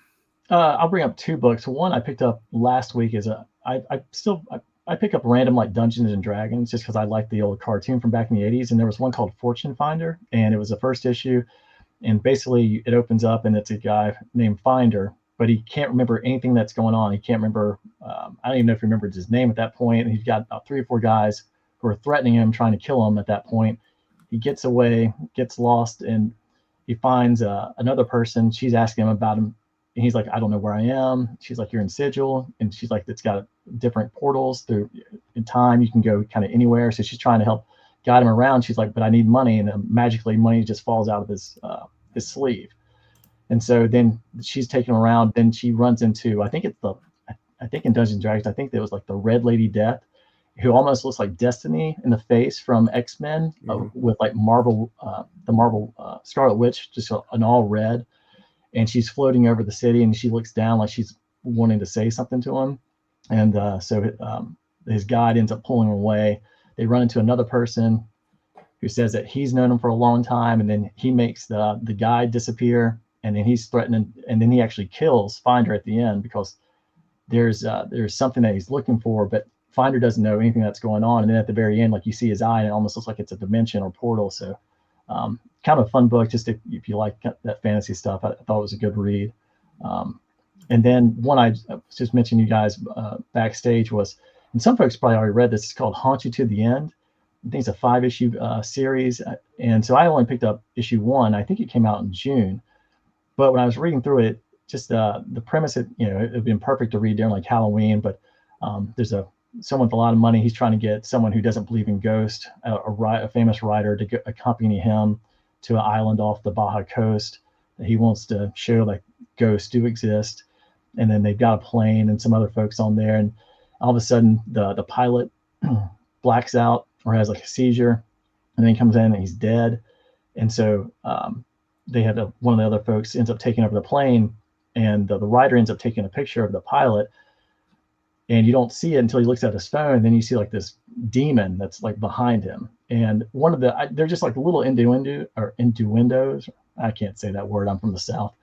I'll bring up 2 books. One I picked up last week is I pick up random like Dungeons and Dragons just because I like the old cartoon from back in the 80s. And there was one called Fortune Finder, and it was the first issue. And basically it opens up and it's a guy named Finder, but he can't remember anything that's going on. He can't remember, I don't even know if he remembered his name at that point. And he's got about 3 or 4 guys who are threatening him, trying to kill him at that point. He gets away, gets lost, and he finds another person. She's asking him about him. And he's like, I don't know where I am. She's like, you're in Sigil. And she's like, it's got different portals through in time. You can go kind of anywhere. So she's trying to help guide him around. She's like, but I need money. And magically money just falls out of his sleeve. And so then she's taken him around. Then she runs into, I think in Dungeons and Dragons, I think there was like the Red Lady Death, who almost looks like Destiny in the face from X-Men, with like the Marvel Scarlet Witch, just an all red. And she's floating over the city, and she looks down like she's wanting to say something to him. And so his guide ends up pulling him away they run into another person who says that he's known him for a long time, and then he makes the guy disappear, and then he's threatening, and then he actually kills Finder at the end because there's something that he's looking for, but Finder doesn't know anything that's going on. And then at the very end, like you see his eye, and it almost looks like it's a dimension or portal. So kind of a fun book, just if you like that fantasy stuff. I thought it was a good read. And then one I was just mentioning you guys backstage was, and some folks probably already read this, it's called Haunt You to the End. I think it's a 5-issue series. And so I only picked up issue 1. I think it came out in June. But when I was reading through it, just the premise, it would been perfect to read during like Halloween. But there's someone with a lot of money. He's trying to get someone who doesn't believe in ghosts, a famous writer, to accompany him to an island off the Baja coast that he wants to show like ghosts do exist. And then they've got a plane and some other folks on there. And all of a sudden the pilot blacks out or has like a seizure, and then he comes in and he's dead. And so they had one of the other folks ends up taking over the plane, and the writer ends up taking a picture of the pilot, and you don't see it until he looks at his phone. And then you see like this demon that's like behind him. And one of they're just like little innuendos. I can't say that word. I'm from the South.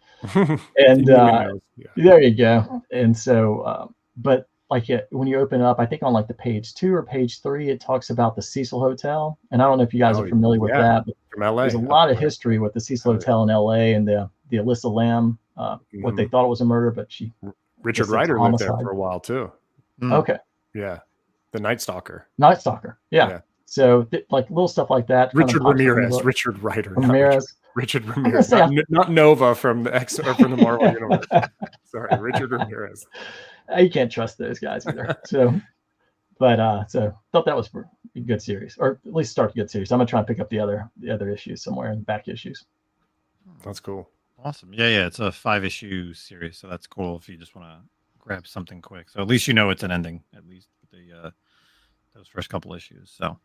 And there you go. And so, but like when you open it up, I think on like the page 2 or page 3, it talks about the Cecil Hotel. And I don't know if you guys are familiar with that, but from LA. There's a lot of history with the Cecil Hotel in LA, and the Alyssa Lamb, what they thought it was a murder, but Richard Rider lived there for a while too. Okay. Yeah. The Night Stalker. Yeah. So like little stuff like that. Richard Ramirez. Richard Rider. Ramirez. Richard Ramirez. Not Nova from the Marvel universe. Sorry, Richard Ramirez. You can't trust those guys either. So thought that was a good series, or at least start a good series. I'm gonna try and pick up the other issues somewhere in the back issues. That's cool. Awesome. Yeah. It's a 5-issue series, so that's cool if you just want to grab something quick. So at least you know it's an ending, at least with those first couple issues. So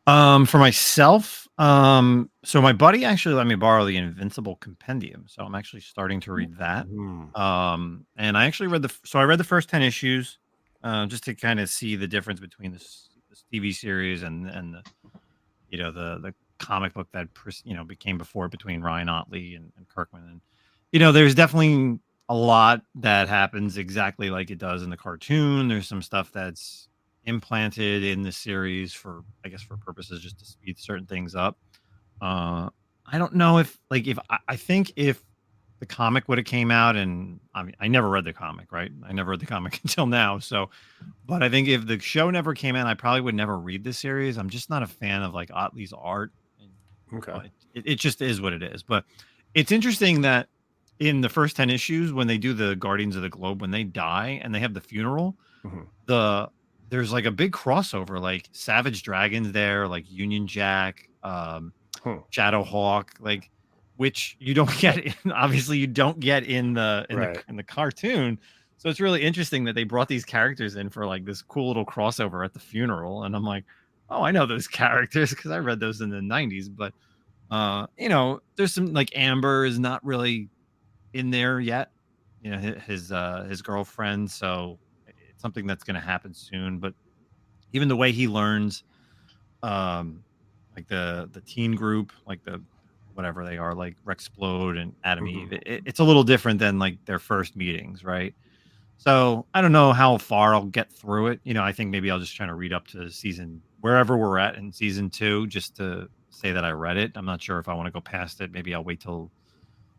for myself, so my buddy actually let me borrow the Invincible Compendium, so I'm actually starting to read that. And I actually read the first 10 issues just to kind of see the difference between this TV series and the comic book that became before, between Ryan Ottley and Kirkman. And there's definitely a lot that happens exactly like it does in the cartoon. There's some stuff that's implanted in the series for purposes just to speed certain things up. I don't know if I think if the comic would have came out, and I mean, I never read the comic, right? I never read the comic until now. So, but I think if the show never came out, I probably would never read the series. I'm just not a fan of like Ottley's art. Okay. It just is what it is. But it's interesting that in the first 10 issues, when they do the Guardians of the Globe, when they die and they have the funeral, there's like a big crossover, like Savage Dragon's there, like Union Jack, Shadowhawk, like, which you don't get obviously you don't get in the cartoon. So it's really interesting that they brought these characters in for like this cool little crossover at the funeral. And I'm like, oh, I know those characters because I read those in the 90s. But there's some, like, Amber is not really in there yet, his girlfriend. So it's something that's going to happen soon. But even the way he learns, like the teen group, like the whatever they are, like Rexplode and Adam Eve, it's a little different than like their first meetings, right? So I don't know how far I'll get through it. I think maybe I'll just try to read up to wherever we're at in season 2, just to say that I read it. I'm not sure if I want to go past it. Maybe I'll wait till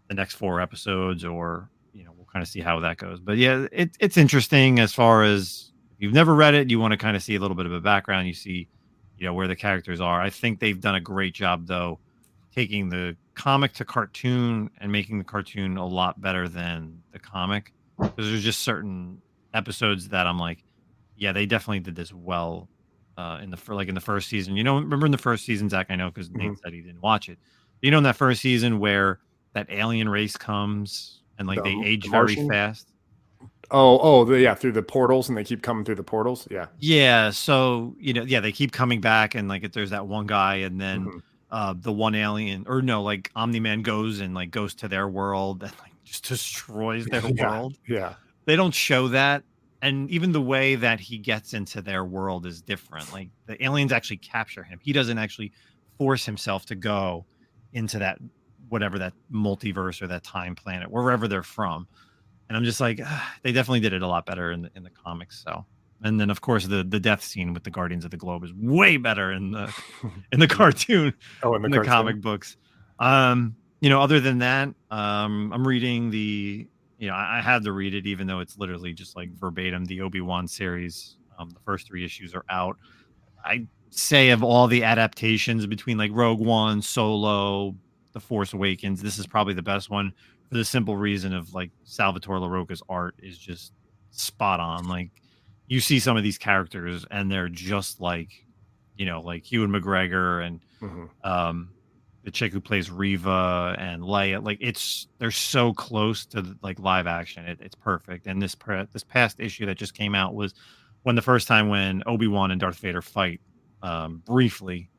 the next 4 episodes, or we'll kind of see how that goes. But yeah, it's interesting as far as if you've never read it, you want to kind of see a little bit of a background. You see, where the characters are. I think they've done a great job though, taking the comic to cartoon and making the cartoon a lot better than the comic. Because there's just certain episodes that I'm like, yeah, they definitely did this well in the first season. Remember in the first season, Zach, I know because Nate said he didn't watch it. In that first season where that alien race comes and like they age very fast. Through the portals, and they keep coming through the portals. Yeah. So they keep coming back, and like there's that one guy, and then the one alien, or no, like Omni-Man goes to their world and like just destroys their world. Yeah. They don't show that and even the way that he gets into their world is different. Like the aliens actually capture him. He doesn't actually force himself to go into that whatever that multiverse or that time planet, wherever they're from. And I'm just like, they definitely did it a lot better in the comics. So, and then of course the death scene with the Guardians of the Globe is way better in the cartoon, Oh, in the in the cartoon? comic books. Other than that, I'm reading I had to read it, even though it's literally just like verbatim the Obi-Wan series. The first 3 issues are out. I say of all the adaptations between like Rogue One, Solo, The Force Awakens, this is probably the best one for the simple reason of like Salvatore LaRocca's art is just spot on. Like you see some of these characters and they're just like, like Ewan McGregor and the chick who plays Reva and Leia. Like they're so close to like live action. It's perfect. And this past issue that just came out was when Obi-Wan and Darth Vader fight briefly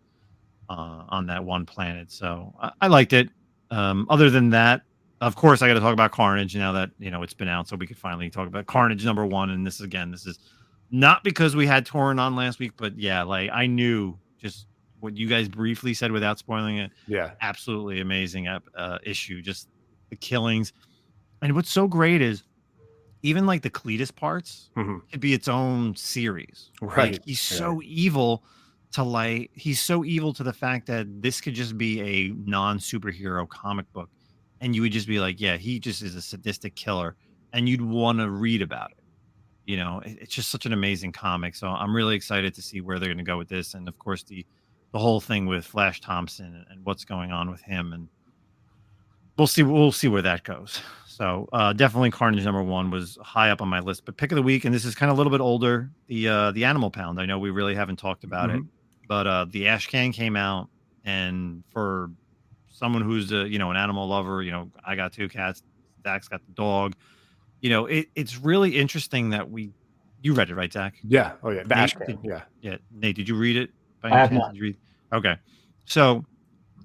on that one planet. So I liked it. Other than that, of course, I got to talk about Carnage now that it's been out, so we could finally talk about Carnage #1. And this is not because we had Torrin on last week, but yeah, like I knew just what you guys briefly said without spoiling it. Yeah, absolutely amazing issue. Just the killings, and what's so great is even like the Cletus parts could be its own series. Right. Like he's so evil he's so evil to the fact that this could just be a non-superhero comic book. And you would just be like, yeah, he just is a sadistic killer. And you'd want to read about it. It's just such an amazing comic. So I'm really excited to see where they're going to go with this. And of course, the whole thing with Flash Thompson and what's going on with him. And we'll see where that goes. So definitely Carnage #1 was high up on my list. But pick of the week, and this is kind of a little bit older, the Animal Pound. I know we really haven't talked about it, but the Ash Can came out, and for someone who's an animal lover, I got 2 cats, Zach's got the dog. It's really interesting that you read it, right, Zach? Yeah. Oh yeah, the Ash Can. Yeah. Nate, did you read it? I have not. Okay, so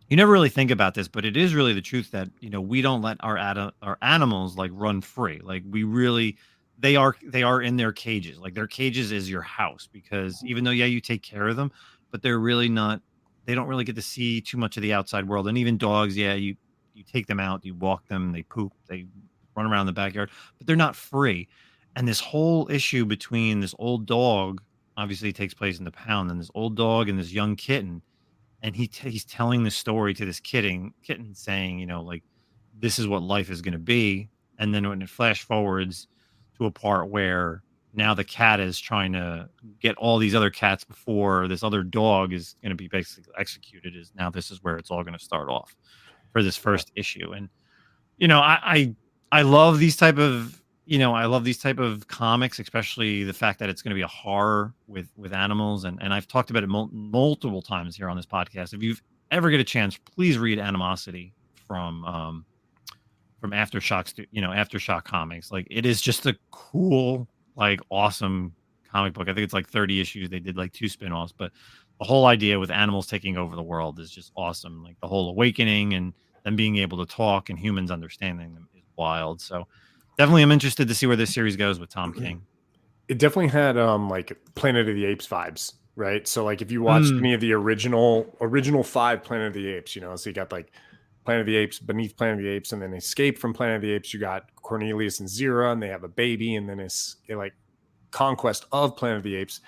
you never really think about this, but it is really the truth that we don't let our animals like run free. Like they are in their cages. Like their cages is your house, because even though you take care of them, but they're really not. They don't really get to see too much of the outside world. And even dogs, you take them out, you walk them, they poop, they run around the backyard, but they're not free. And this whole issue between this old dog, obviously takes place in the pound, and this old dog and this young kitten. And he's telling the story to this kitten saying, like, this is what life is going to be. And then when it flash forwards to a part where now the cat is trying to get all these other cats before this other dog is going to be basically executed, is now this is where it's all going to start off for this first issue. And, I love these type of, comics, especially the fact that it's going to be a horror with animals. And I've talked about it multiple times here on this podcast. If you've ever get a chance, please read Animosity from Aftershock Comics. Like, it is just a cool, like, awesome comic book. I think it's like 30 issues. They did like 2 spin-offs, but the whole idea with animals taking over the world is just awesome. Like the whole awakening and them being able to talk and humans understanding them is wild. So definitely I'm interested to see where this series goes with Tom King. It definitely had like Planet of the Apes vibes, right? So like if you watched any of the original 5 Planet of the Apes, so you got like Planet of the Apes, Beneath Planet of the Apes, and then Escape from Planet of the Apes, you got Cornelius and Zira, and they have a baby, and then it's like Conquest of Planet of the Apes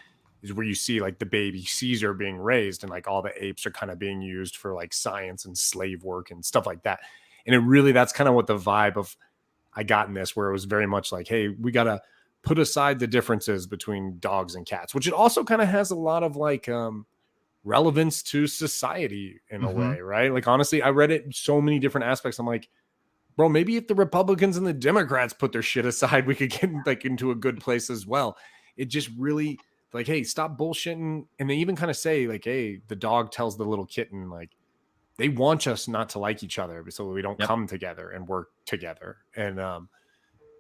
is where you see like the baby Caesar being raised, and like all the apes are kind of being used for like science and slave work and stuff like that. And it really, that's kind of what the vibe of I got in this, where it was very much like, hey, we got to put aside the differences between dogs and cats, which it also kind of has a lot of like relevance to society in a way, right? Like, honestly, I read it in so many different aspects. I'm like, bro, maybe if the Republicans and the Democrats put their shit aside, we could get like into a good place as well. It just really like, hey, stop bullshitting. And they even kind of say like, hey, the dog tells the little kitten, like, they want us not to like each other so we don't come together and work together. And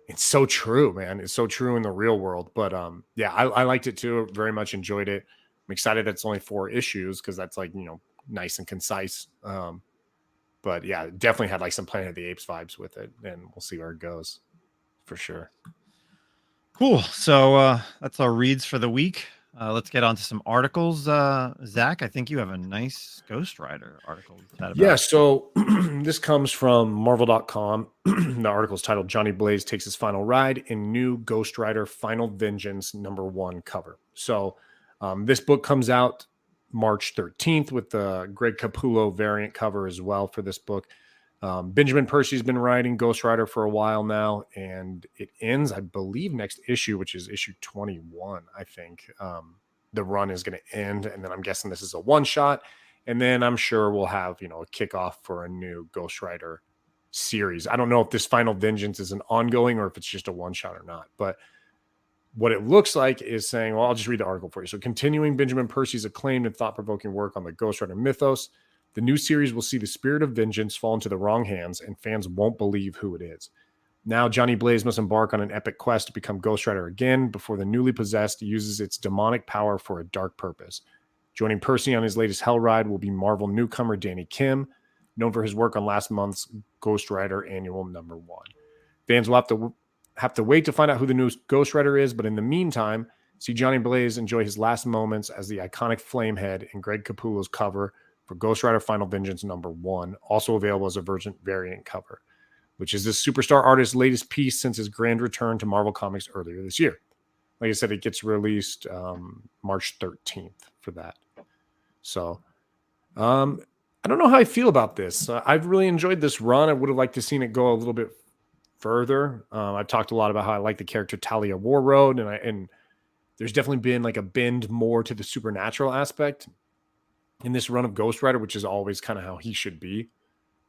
it's so true, man. It's so true in the real world. But yeah, I liked it too. Very much enjoyed it. I'm excited that it's only 4 issues, because that's like, nice and concise. But yeah, definitely had like some Planet of the Apes vibes with it, and we'll see where it goes for sure. Cool. So that's our reads for the week. Let's get on to some articles. Zach, I think you have a nice Ghost Rider article to chat about. Yeah, so this comes from Marvel.com. The article is titled Johnny Blaze Takes His Final Ride in New Ghost Rider Final Vengeance #1 cover. So this book comes out March 13th with the Greg Capullo variant cover as well for this book. Benjamin Percy's been writing Ghost Rider for a while now, and it ends, I believe, next issue, which is issue 21, I think. The run is going to end, and then I'm guessing this is a one-shot. And then I'm sure we'll have, a kickoff for a new Ghost Rider series. I don't know if this Final Vengeance is an ongoing or if it's just a one shot or not. But what it looks like is saying, well, I'll just read the article for you. So continuing Benjamin Percy's acclaimed and thought-provoking work on the Ghost Rider mythos, the new series will see the spirit of vengeance fall into the wrong hands and fans won't believe who it is. Now Johnny Blaze must embark on an epic quest to become Ghost Rider again before the newly possessed uses its demonic power for a dark purpose. Joining Percy on his latest Hell Ride will be Marvel newcomer Danny Kim, known for his work on last month's Ghost Rider Annual #1. Fans will have to wait to find out who the new Ghost Rider is, but in the meantime, see Johnny Blaze enjoy his last moments as the iconic Flamehead in Greg Capullo's cover for Ghost Rider Final Vengeance #1, also available as a variant cover, which is this superstar artist's latest piece since his grand return to Marvel Comics earlier this year. Like I said, it gets released March 13th for that. So I don't know how I feel about this. I've really enjoyed this run. I would have liked to seen it go a little bit further. I've talked a lot about how I like the character Talia Warroad, and there's definitely been like a bend more to the supernatural aspect in this run of Ghost Rider, which is always kind of how he should be.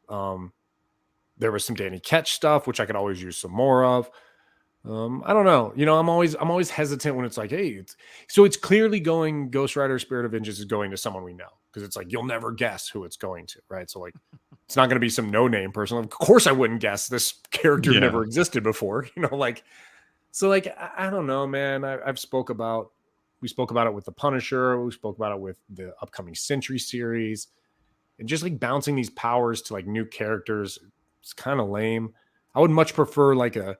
There was some Danny Ketch stuff, which I could always use some more of. I don't know. I'm always hesitant when it's like, hey, it's clearly going Ghost Rider Spirit of Vengeance is going to someone we know, because it's like you'll never guess who it's going to, right? So like it's not going to be some no-name person. Of course I wouldn't guess this character never existed before, so like I don't know, man. We spoke about it with the Punisher, we spoke about it with the upcoming Sentry series, and just like bouncing these powers to like new characters, it's kind of lame. I would much prefer like a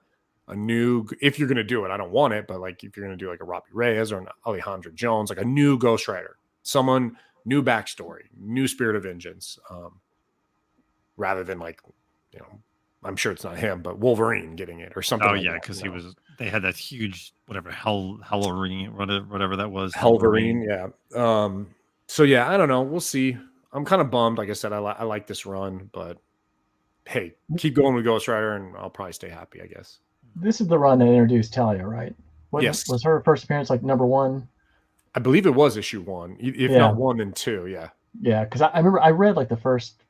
new, if you're going to do it, I don't want it, but like if you're going to do like a Robbie Reyes or an Alejandro Jones, like a new Ghost Rider, someone new backstory, new Spirit of Vengeance, rather than like, I'm sure it's not him, but Wolverine getting it or something. Oh yeah, because they had that huge Hellverine, whatever that was. Hellverine, yeah. So yeah, I don't know. We'll see. I'm kind of bummed. Like I said, I like this run, but hey, keep going with Ghost Rider, and I'll probably stay happy, I guess. This is the run that introduced Talia, right? Yes. Was her first appearance like #1? I believe it was issue 1. If not 1, then 2. Yeah. Yeah, because I remember I read like the first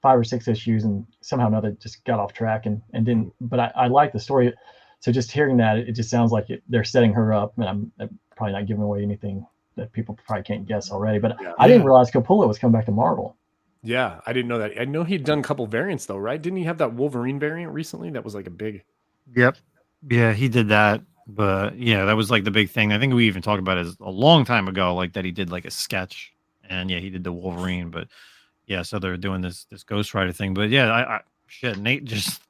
5 or 6 issues, and somehow or another just got off track and didn't. But I like the story. So just hearing that, it just sounds like they're setting her up, and I'm probably not giving away anything that people probably can't guess already. But I didn't realize Capullo was coming back to Marvel. Yeah, I didn't know that. I know he'd done a couple variants though, right? Didn't he have that Wolverine variant recently? That was like a big. Yep. Yeah, he did that. But yeah, that was like the big thing. I think we even talked about it a long time ago, like that he did like a sketch, and yeah, he did the Wolverine. But yeah, so they're doing this Ghost Rider thing. But yeah, shit, Nate just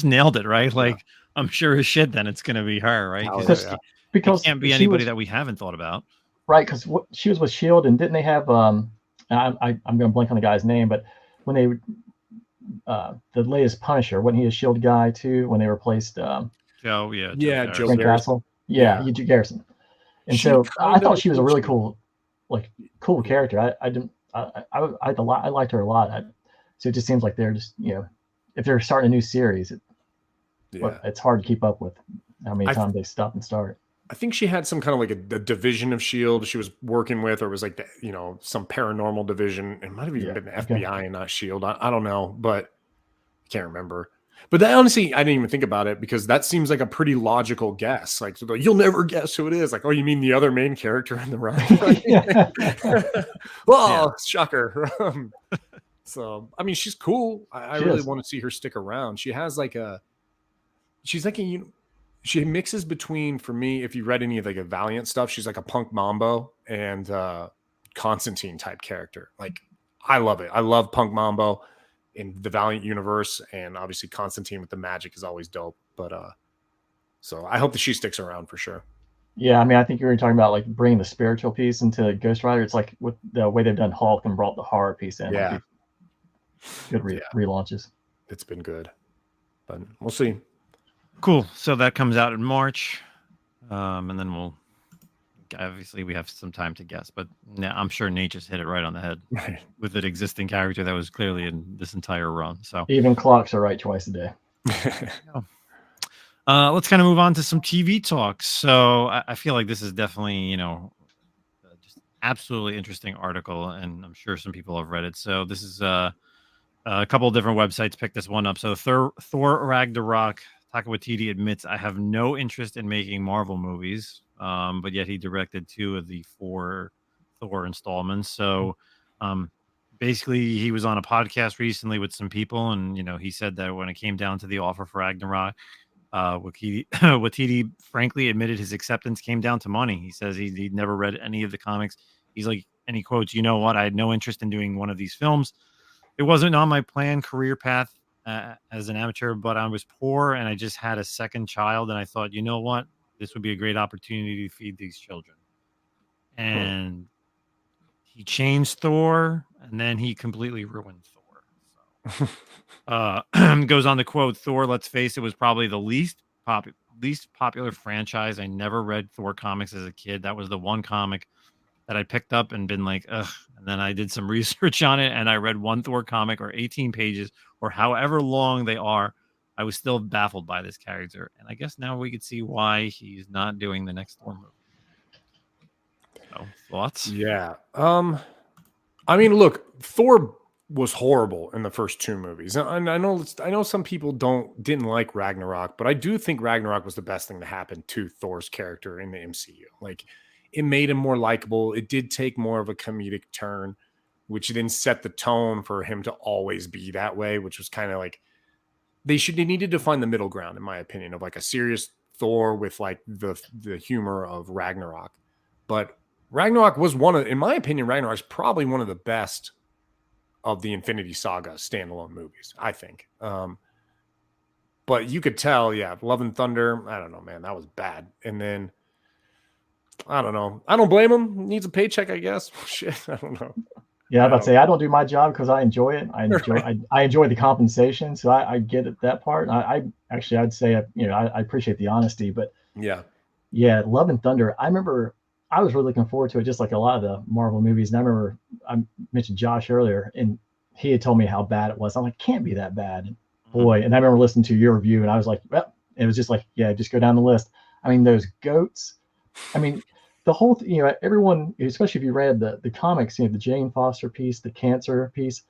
nailed it, right? Like I'm sure as shit, then it's gonna be her, right? Because it can't be anybody that we haven't thought about, right? Because she was with Shield, and didn't they have I'm gonna blank on the guy's name, but when they the latest Punisher, wasn't he a Shield guy too? When they replaced Joe Frank Castle, Garrison. And so I thought she was a really cool character. I liked her a lot. So it just seems like they're just if they're starting a new series, it's hard to keep up with how many times they stop and start. I think she had some kind of like a division of Shield she was working with, or it was like some paranormal division. It might have even been the FBI and not Shield. I don't know, but I can't remember. But that, honestly, I didn't even think about it, because that seems like a pretty logical guess. Like, you'll never guess who it is. Like, oh, you mean the other main character in the run? Well, shocker. So, I mean, she's cool. I really want to see her stick around. She has she mixes between, for me, if you read any of like a Valiant stuff, she's like a Punk Mambo and Constantine type character. Like, I love it. I love Punk Mambo in the Valiant universe, and obviously Constantine with the magic is always dope. But So I hope that she sticks around for sure. Yeah, I mean, I think you were talking about like bringing the spiritual piece into Ghost Rider. It's like with the way they've done Hulk and brought the horror piece in. Yeah. Like good relaunches. It's been good, but we'll see. Cool. So that comes out in March, and then we'll obviously we have some time to guess, but I'm sure Nate just hit it right on the head with an existing character that was clearly in this entire run. So even clocks are right twice a day. Let's kind of move on to some TV talk. So I feel like this is definitely, just absolutely interesting article, and I'm sure some people have read it. So this is a couple of different websites picked this one up. So Thor Ragnarok, Taika Waititi admits, I have no interest in making Marvel movies, but yet he directed 2 of the 4 Thor installments. So basically, he was on a podcast recently with some people, and he said that when it came down to the offer for Ragnarok, Waititi frankly admitted his acceptance came down to money. He says he'd never read any of the comics. He's like, and he quotes, "You know what? I had no interest in doing one of these films. It wasn't on my planned career path as an amateur, but I was poor and I just had a second child, and I thought, you know what? This would be a great opportunity to feed these children." And he changed Thor, and then he completely ruined Thor. So. Goes on to quote, "Thor, let's face it, was probably the least popular franchise. I never read Thor comics as a kid. That was the one comic that I picked up and been like, ugh." And then I did some research on it, and I read one Thor comic or 18 pages or however long they are. I was still baffled by this character. And I guess now we could see why he's not doing the next Thor movie. So, thoughts? Yeah. I mean, look, Thor was horrible in the first 2 movies. And I know some people didn't like Ragnarok, but I do think Ragnarok was the best thing to happen to Thor's character in the MCU. Like, it made him more likable. It did take more of a comedic turn, which then set the tone for him to always be that way, which was kind of like they needed to find the middle ground, in my opinion, of like a serious Thor with like the humor of Ragnarok. But Ragnarok was in my opinion, Ragnarok's probably one of the best of the Infinity Saga standalone movies, I think. But you could tell, Love and Thunder, I don't know, man, that was bad. And then, I don't know. I don't blame him. He needs a paycheck, I guess. Shit, I don't know. Yeah, I'm about to say, I don't do my job because I enjoy it. I enjoy the compensation, so I get it, that part. I'd say, I appreciate the honesty, but yeah, Love and Thunder. I remember I was really looking forward to it, just like a lot of the Marvel movies. And I remember I mentioned Josh earlier, and he had told me how bad it was. I'm like, it can't be that bad, boy. And I remember listening to your review, and I was like, well, it was just like, yeah, just go down the list. I mean, those goats. I mean, the whole thing, everyone, especially if you read the comics, the Jane Foster piece, the cancer piece,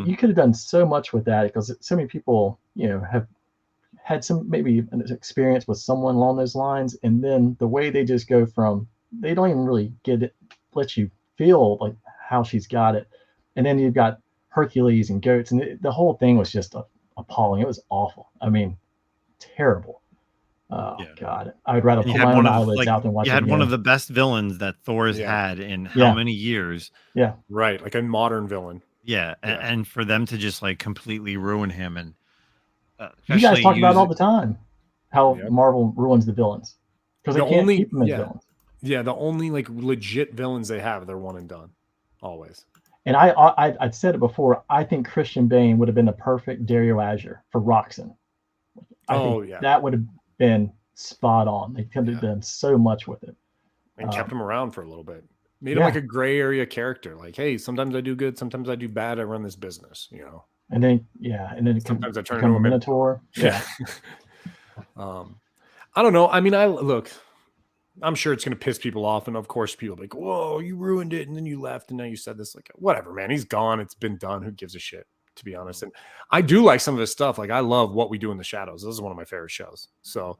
you could have done so much with that, because so many people, have had some maybe an experience with someone along those lines. And then the way they just go from, they don't even really let you feel like how she's got it. And then you've got Hercules and goats, and the whole thing was just appalling. It was awful. I mean, terrible. Oh God, I would rather put my own eyelids out than watch it. You had one of the best villains that Thor's had in how many years? Yeah, right, like a modern villain. And for them to just like completely ruin him, and you guys talk about it all the time, how Marvel ruins the villads because they can't keep them as villains. Yeah, the only like legit villains they have, they're one and done, always. And I'd said it before. I think Christian Bale would have been the perfect Dario Azure for Roxanne. I think that would have been spot on. They could have done so much with it, and kept him around for a little bit. Made him like a gray area character. Like, hey, sometimes I do good, sometimes I do bad. I run this business, And then sometimes I turn into into a Minotaur. Yeah. I don't know. I mean, look. I'm sure it's going to piss people off. And of course, people are like, whoa, you ruined it. And then you left. And now you said this. Like, whatever, man. He's gone. It's been done. Who gives a shit, to be honest? And I do like some of this stuff. Like, I love What We Do in the Shadows. This is one of my favorite shows. So,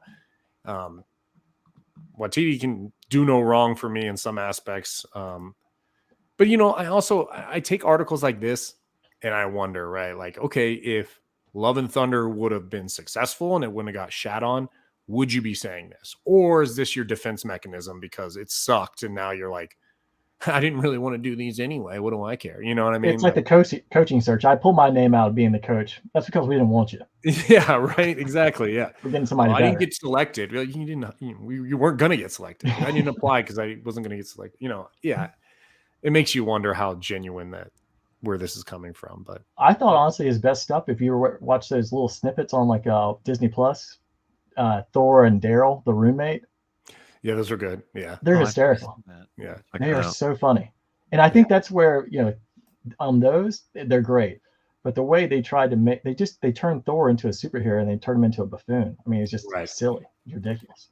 Waititi can do no wrong for me in some aspects. But, I take articles like this and I wonder, right? Like, okay, if Love and Thunder would have been successful and it wouldn't have got shat on, would you be saying this? Or is this your defense mechanism because it sucked and now you're like, I didn't really want to do these anyway. What do I care? You know what I mean? It's like the coaching search. I pulled my name out of being the coach. That's because we didn't want you. Yeah, right. Exactly. Yeah. We're getting somebody I better. didn't get selected. You didn't. You weren't gonna get selected. I didn't apply because I wasn't gonna get selected. You know. Yeah. It makes you wonder how genuine where this is coming from. But I thought honestly his best stuff, if you watch those little snippets on like Disney Plus, Thor and Daryl, the roommate. Yeah, those are good. Yeah, they're hysterical. Yeah, they are so funny, and I think that's where on those they're great. But the way they tried to make, they turned Thor into a superhero and they turned him into a buffoon. I mean, it's just silly, it's ridiculous.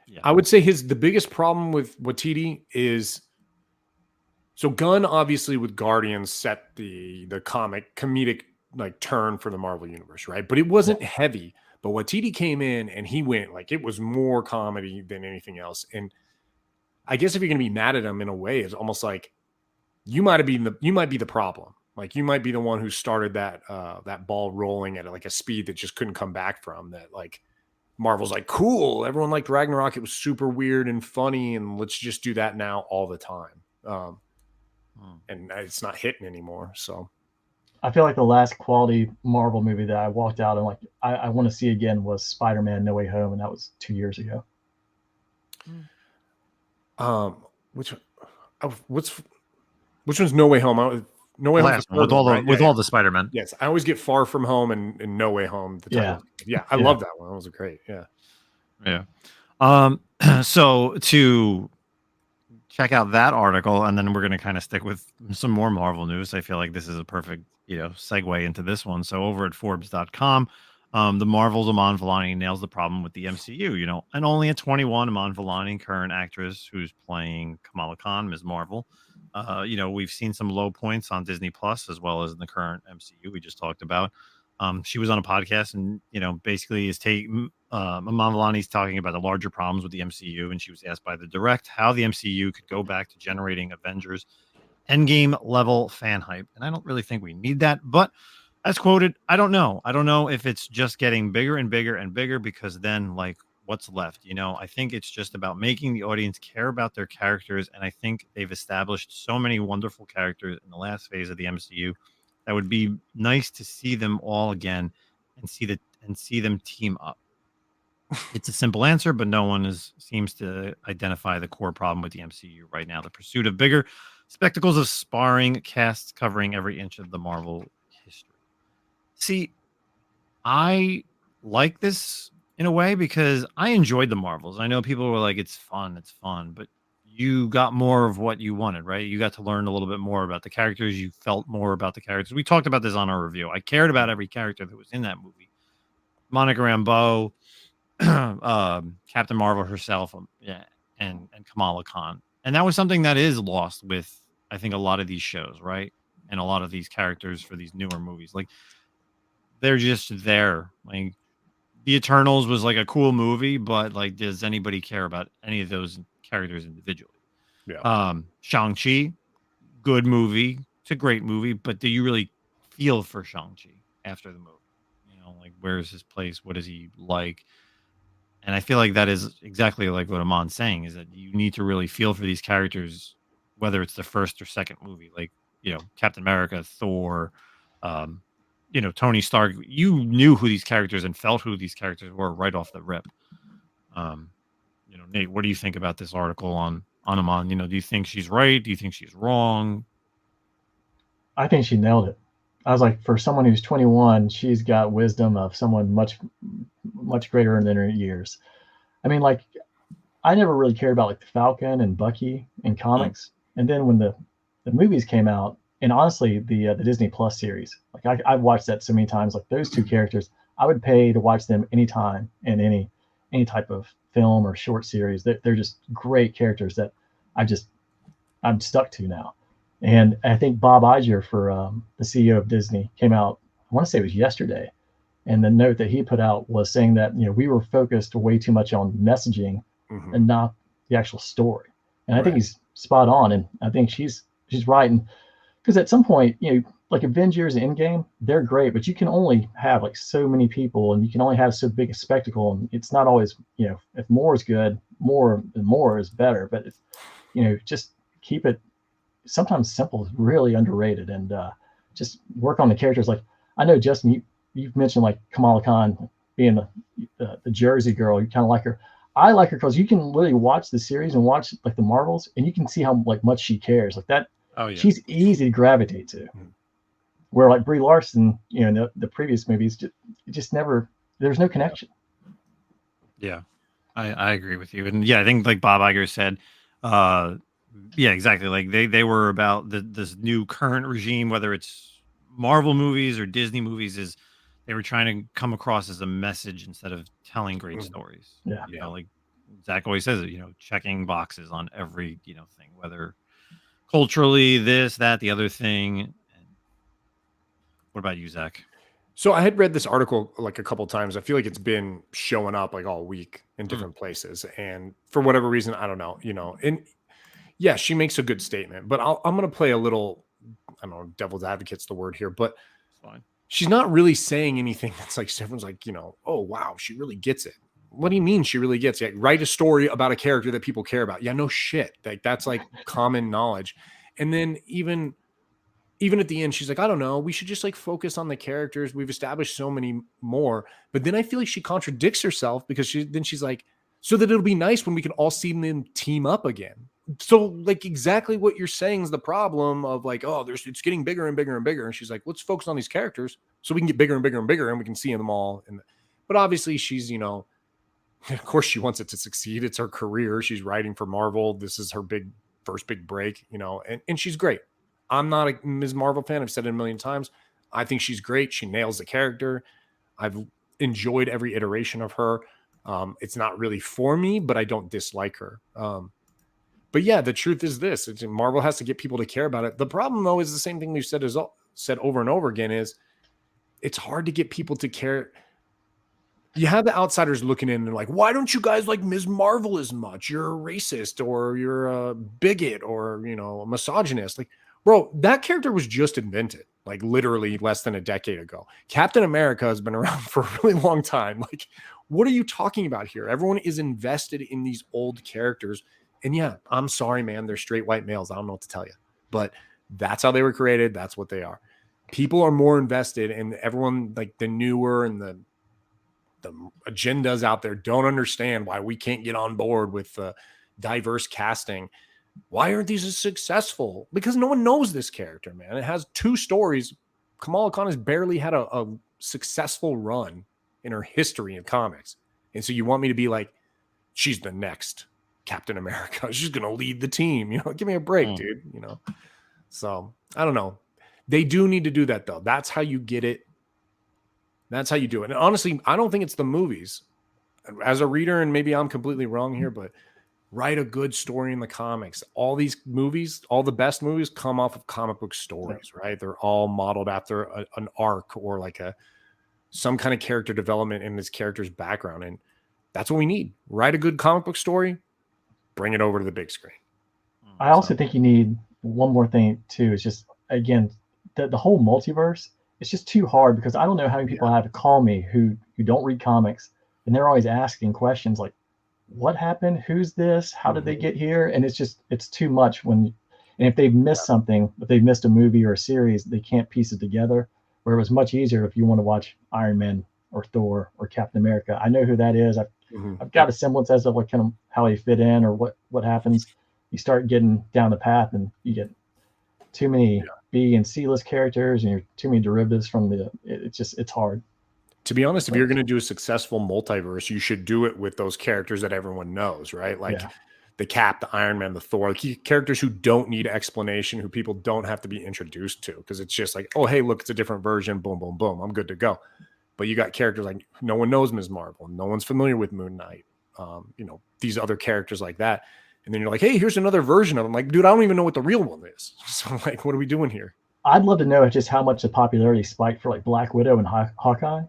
Yeah. I would say the biggest problem with Waititi is, so Gunn obviously with Guardians set the comedic like turn for the Marvel universe, right? But it wasn't heavy. But Waititi came in and he went like it was more comedy than anything else. And I guess if you're gonna be mad at him in a way, it's almost like you might be the problem. Like you might be the one who started that ball rolling at like a speed that just couldn't come back from. That like Marvel's like, cool, everyone liked Ragnarok. It was super weird and funny, and let's just do that now all the time. And it's not hitting anymore. So I feel like the last quality Marvel movie that I walked out and like I want to see again was Spider-Man: No Way Home, and that was 2 years ago. Which one's No Way Home? No Way Home with all the Spider-Man. Yes, I always get Far From Home and No Way Home. I love that one. That was great. So to check out that article, and then we're going to kind of stick with some more Marvel news. I feel like this is a perfect segue into this one. So over at Forbes.com, the Marvel's Iman Vellani nails the problem with the MCU. And only at 21, Iman Vellani, current actress who's playing Kamala Khan, Ms. Marvel. We've seen some low points on Disney Plus as well as in the current MCU we just talked about. She was on a podcast and, basically Iman Vellani's talking about the larger problems with the MCU. And she was asked by The Direct how the MCU could go back to generating Avengers Endgame level fan hype. And I don't really think we need that. But as quoted, I don't know. I don't know if it's just getting bigger and bigger and bigger, because then like what's left? I think it's just about making the audience care about their characters. And I think they've established so many wonderful characters in the last phase of the MCU that would be nice to see them all again and see them team up. It's a simple answer, but no one seems to identify the core problem with the MCU right now. The pursuit of bigger spectacles of sparring casts covering every inch of the Marvel history. See, I like this in a way because I enjoyed the Marvels. I know people were like, it's fun, but you got more of what you wanted, right? You got to learn a little bit more about the characters. You felt more about the characters. We talked about this on our review. I cared about every character that was in that movie. Monica Rambeau, Captain Marvel herself, and Kamala Khan. And that was something that is lost with, I think, a lot of these shows, right? And a lot of these characters for these newer movies. Like, they're just there. Like, The Eternals was like a cool movie, but like, does anybody care about any of those characters individually? Shang-Chi, good movie. It's a great movie, but do you really feel for Shang-Chi after the movie? Like, where's his place? What is he like? And I feel like that is exactly like what Amon's saying, is that you need to really feel for these characters, whether it's the first or second movie, like, Captain America, Thor, Tony Stark. You knew who these characters and felt who these characters were right off the rip. Nate, what do you think about this article on Iman? Do you think she's right? Do you think she's wrong? I think she nailed it. I was like, for someone who's 21, she's got wisdom of someone much, much greater in her years. I mean, like, I never really cared about like the Falcon and Bucky in comics. And then when the movies came out, and honestly, the Disney Plus series, like I've watched that so many times. Like, those two characters, I would pay to watch them anytime in any type of film or short series. They're just great characters that I'm stuck to now. And I think Bob Iger, for the CEO of Disney, came out, I want to say it was yesterday, and the note that he put out was saying that we were focused way too much on messaging and not the actual story. And I think he's spot on, and I think she's right. And because at some point, like Avengers and Endgame, they're great, but you can only have like so many people, and you can only have so big a spectacle, and it's not always, if more is good, more is better. But if, just keep it sometimes simple is really underrated, and just work on the characters. Like I know Justin, you've mentioned like Kamala Khan being the Jersey girl. You kind of like her. I like her because you can literally watch the series and watch like the Marvels, and you can see how like much she cares. Like that, Oh yeah. she's easy to gravitate to. Where like Brie Larson, you know, in the previous movies, just never, there's no connection. Yeah, I agree with you, and yeah, I think like Bob Iger said, yeah, exactly. Like they were about this new current regime, whether it's Marvel movies or Disney movies, is they were trying to come across as a message instead of telling great stories. Yeah. You know, like Zack always says it, you know, checking boxes on every, you know, thing, whether culturally this, that, the other thing. And what about you, Zack? So I had read this article like a couple times. I feel like it's been showing up like all week in different places, and for whatever reason, I don't know. You know, and yeah, she makes a good statement, but I'm going to play a little, I don't know, devil's advocate's the word here, but It's fine. she's not really saying anything that's like, everyone's like, you know, oh, wow, she really gets it. What do you mean she really gets it? Write a story about a character that people care about. Yeah, no shit. Like that's like common knowledge. And then even at the end, she's like, I don't know, we should just like focus on the characters. We've established so many more. But then I feel like she contradicts herself because she's like, so that it'll be nice when we can all see them team up again. So like exactly what you're saying is the problem of like, oh, it's getting bigger and bigger and bigger. And she's like, let's focus on these characters so we can get bigger and bigger and bigger and we can see them all. But obviously she's, you know, of course she wants it to succeed. It's her career. She's writing for Marvel. This is her first big break, you know, and she's great. I'm not a Ms. Marvel fan. I've said it a million times. I think she's great. She nails the character. I've enjoyed every iteration of her. It's not really for me, but I don't dislike her. But yeah, the truth is this: Marvel has to get people to care about it. The problem, though, is the same thing we've said over and over again: is it's hard to get people to care. You have the outsiders looking in and like, why don't you guys like Ms. Marvel as much? You're a racist, or you're a bigot, or you know, a misogynist. Like, bro, that character was just invented, like literally less than a decade ago. Captain America has been around for a really long time. Like, what are you talking about here? Everyone is invested in these old characters. And yeah, I'm sorry, man. They're straight white males. I don't know what to tell you, but that's how they were created. That's what they are. People are more invested, and everyone like the newer and the agendas out there don't understand why we can't get on board with diverse casting. Why aren't these as successful? Because no one knows this character, man. It has 2 stories. Kamala Khan has barely had a successful run in her history in comics. And so you want me to be like, she's the next Captain America. She's going to lead the team. You know, give me a break, dude. You know? So I don't know. They do need to do that, though. That's how you get it. That's how you do it. And honestly, I don't think it's the movies. As a reader, and maybe I'm completely wrong here, but write a good story in the comics. All these movies, all the best movies come off of comic book stories, right? They're all modeled after an arc or like some kind of character development in this character's background. And that's what we need. Write a good comic book story, bring it over to the big screen. I also think you need one more thing too. Is just, again, the whole multiverse. It's just too hard because I don't know how many people have to call me who don't read comics, and they're always asking questions like, what happened? Who's this? How did they get here? And it's too much and if they've missed something, if they've missed a movie or a series, they can't piece it together. Where it was much easier if you want to watch Iron Man or Thor or Captain America. I know who that is. I've got a semblance as of what kind of how they fit in or what happens. You start getting down the path and you get too many B and C list characters and you're too many derivatives from it's hard. To be honest, if you're going to do a successful multiverse, you should do it with those characters that everyone knows, right? Like the Cap, the Iron Man, the Thor, like characters who don't need explanation, who people don't have to be introduced to, because it's just like, oh, hey, look, it's a different version. Boom, boom, boom. I'm good to go. But you got characters like no one knows Ms. Marvel. No one's familiar with Moon Knight. You know, these other characters like that. And then you're like, hey, here's another version of them. Like, dude, I don't even know what the real one is. So like, what are we doing here? I'd love to know just how much the popularity spiked for like Black Widow and Hawkeye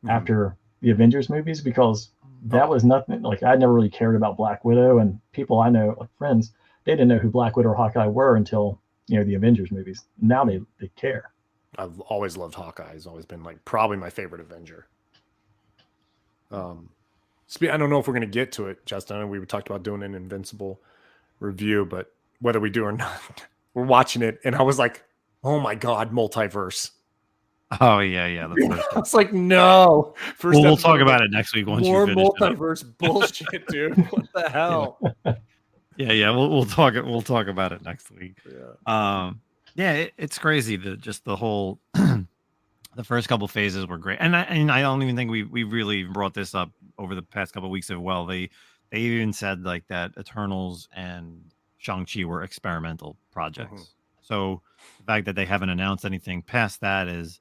after the Avengers movies, because that was nothing. Like, I never really cared about Black Widow, and people I know, like friends, they didn't know who Black Widow or Hawkeye were until, you know, the Avengers movies. Now they care. I've always loved Hawkeye. He's always been like probably my favorite Avenger. I don't know if we're going to get to it, Justin. We talked about doing an Invincible review, but whether we do or not, we're watching it, and I was like, "Oh my god, multiverse!" Oh yeah. The first I was like, "No." First, we'll talk about it next week once you more finish it up. multiverse bullshit, dude. What the hell? Yeah. We'll talk about it next week. Yeah. It's crazy. The whole the first couple phases were great, and I don't even think we really brought this up over the past couple of weeks as well. They even said like that Eternals and Shang-Chi were experimental projects. So the fact that they haven't announced anything past that is,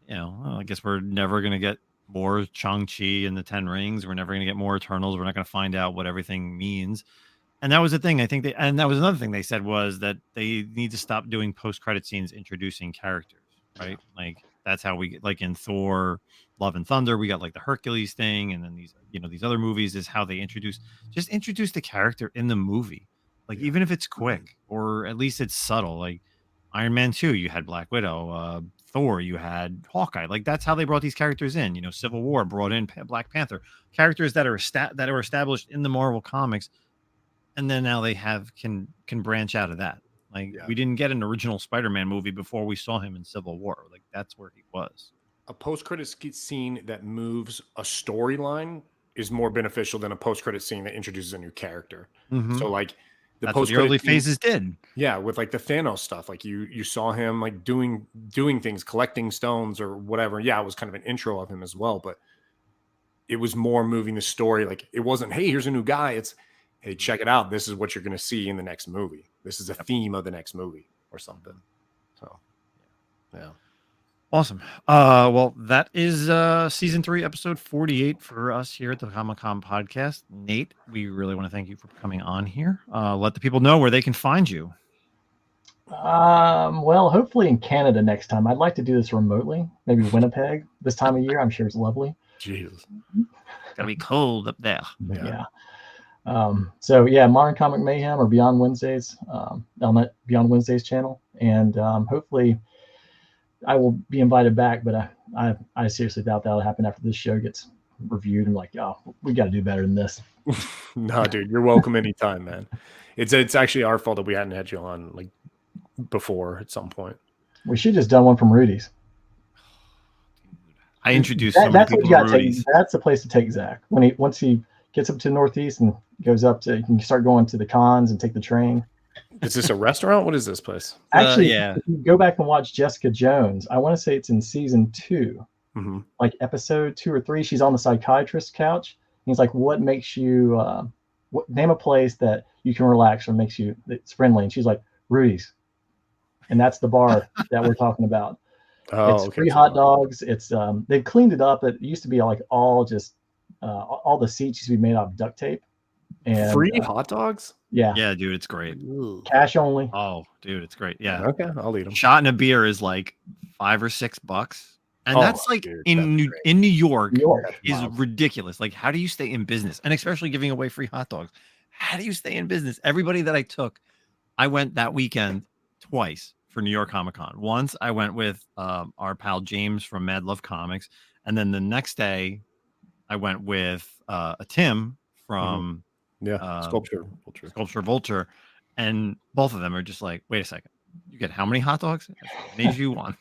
well, I guess we're never going to get more Shang-Chi and the Ten Rings. We're never going to get more Eternals. We're not going to find out what everything means. And that was the thing. I think and that was another thing they said was that they need to stop doing post-credit scenes introducing characters, right? Like that's how we get, like in Thor, Love and Thunder, we got like the Hercules thing, and then these other movies is how they introduce the character in the movie, like even if it's quick or at least it's subtle. Like Iron Man 2, you had Black Widow. Thor, you had Hawkeye. Like that's how they brought these characters in. Civil War brought in Black Panther, characters that are established in the Marvel comics. And then now they can branch out of that. Like we didn't get an original Spider-Man movie before we saw him in Civil War. Like that's where he was. A post-credit scene that moves a storyline is more beneficial than a post-credit scene that introduces a new character. So like that's what the early phases did. Yeah, with like the Thanos stuff, like you saw him like doing things, collecting stones or whatever. Yeah, it was kind of an intro of him as well, but it was more moving the story. Like it wasn't, hey, here's a new guy. It's, hey, check it out. This is what you're going to see in the next movie. This is a theme of the next movie or something. So, yeah. Awesome. Well, that is season 3, episode 48 for us here at the Comic-Con podcast. Nate, we really want to thank you for coming on here. Let the people know where they can find you. Well, hopefully in Canada next time. I'd like to do this remotely. Maybe Winnipeg this time of year. I'm sure it's lovely. Jesus. It's gonna be cold up there. Yeah. So yeah, Modern Comic Mayhem or Beyond Wednesdays, on that Beyond Wednesdays channel, and hopefully I will be invited back. But I seriously doubt that'll happen after this show gets reviewed. I'm like, oh, we got to do better than this. No, dude, you're welcome anytime, man. It's actually our fault that we hadn't had you on like before at some point. We should just done one from Rudy's. I introduced so many people to Rudy's. That's the place to take Zach once he gets up to the Northeast and goes up to, you can start going to the cons and take the train. Is this a restaurant? What is this place? Actually, if you go back and watch Jessica Jones, I want to say it's in season 2, like episode 2 or 3. She's on the psychiatrist's couch. He's like, what makes you, name a place that you can relax or makes you, it's friendly. And she's like, Rudy's. And that's the bar that we're talking about. Oh, it's free hot dogs. It's, they've cleaned it up. It used to be like all the seats used to be made out of duct tape. And free hot dogs? Yeah. Yeah, dude, it's great. Cash only. Oh, dude, it's great. Yeah. Okay, I'll eat them. Shot in a beer is like $5 or $6. And that's like dude, in New York is ridiculous. Like, how do you stay in business? And especially giving away free hot dogs. How do you stay in business? Everybody that I went that weekend twice for New York Comic Con. Once I went with our pal James from Mad Love Comics. And then the next day I went with Tim from Sculpture Vulture. And both of them are just like, wait a second, you get how many hot dogs? Made you one.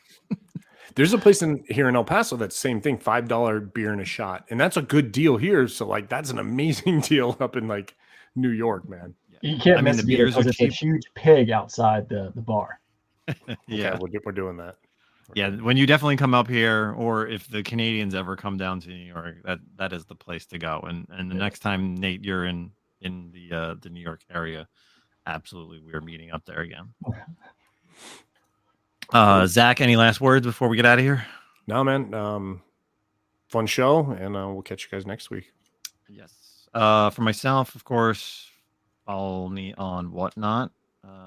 There's a place here in El Paso that's same thing, $5 beer and a shot, and that's a good deal here. So like that's an amazing deal up in like New York, man. You can't miss the beers because it's cheap. A huge pig outside the bar. Yeah, okay, we're doing that. Yeah, when you definitely come up here, or if the Canadians ever come down to New York, that is the place to go. And the next time, Nate, you're in the New York area, absolutely, we're meeting up there again. Zach, any last words before we get out of here? No, man. Fun show, and we'll catch you guys next week. Yes. For myself, of course, follow me on Whatnot.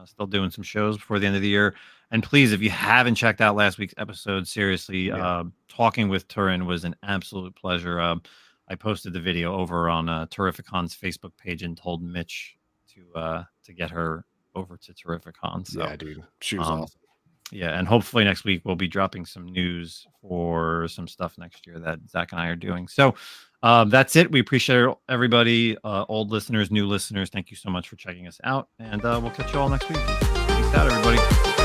Still doing some shows before the end of the year. And please, if you haven't checked out last week's episode, seriously, talking with Turin was an absolute pleasure. I posted the video over on Terrificon's Facebook page and told Mitch to get her over to Terrificon. So, yeah, dude, she was awesome. Yeah, and hopefully next week we'll be dropping some news for some stuff next year that Zach and I are doing. So that's it. We appreciate everybody, old listeners, new listeners. Thank you so much for checking us out, and we'll catch you all next week. Peace out, everybody.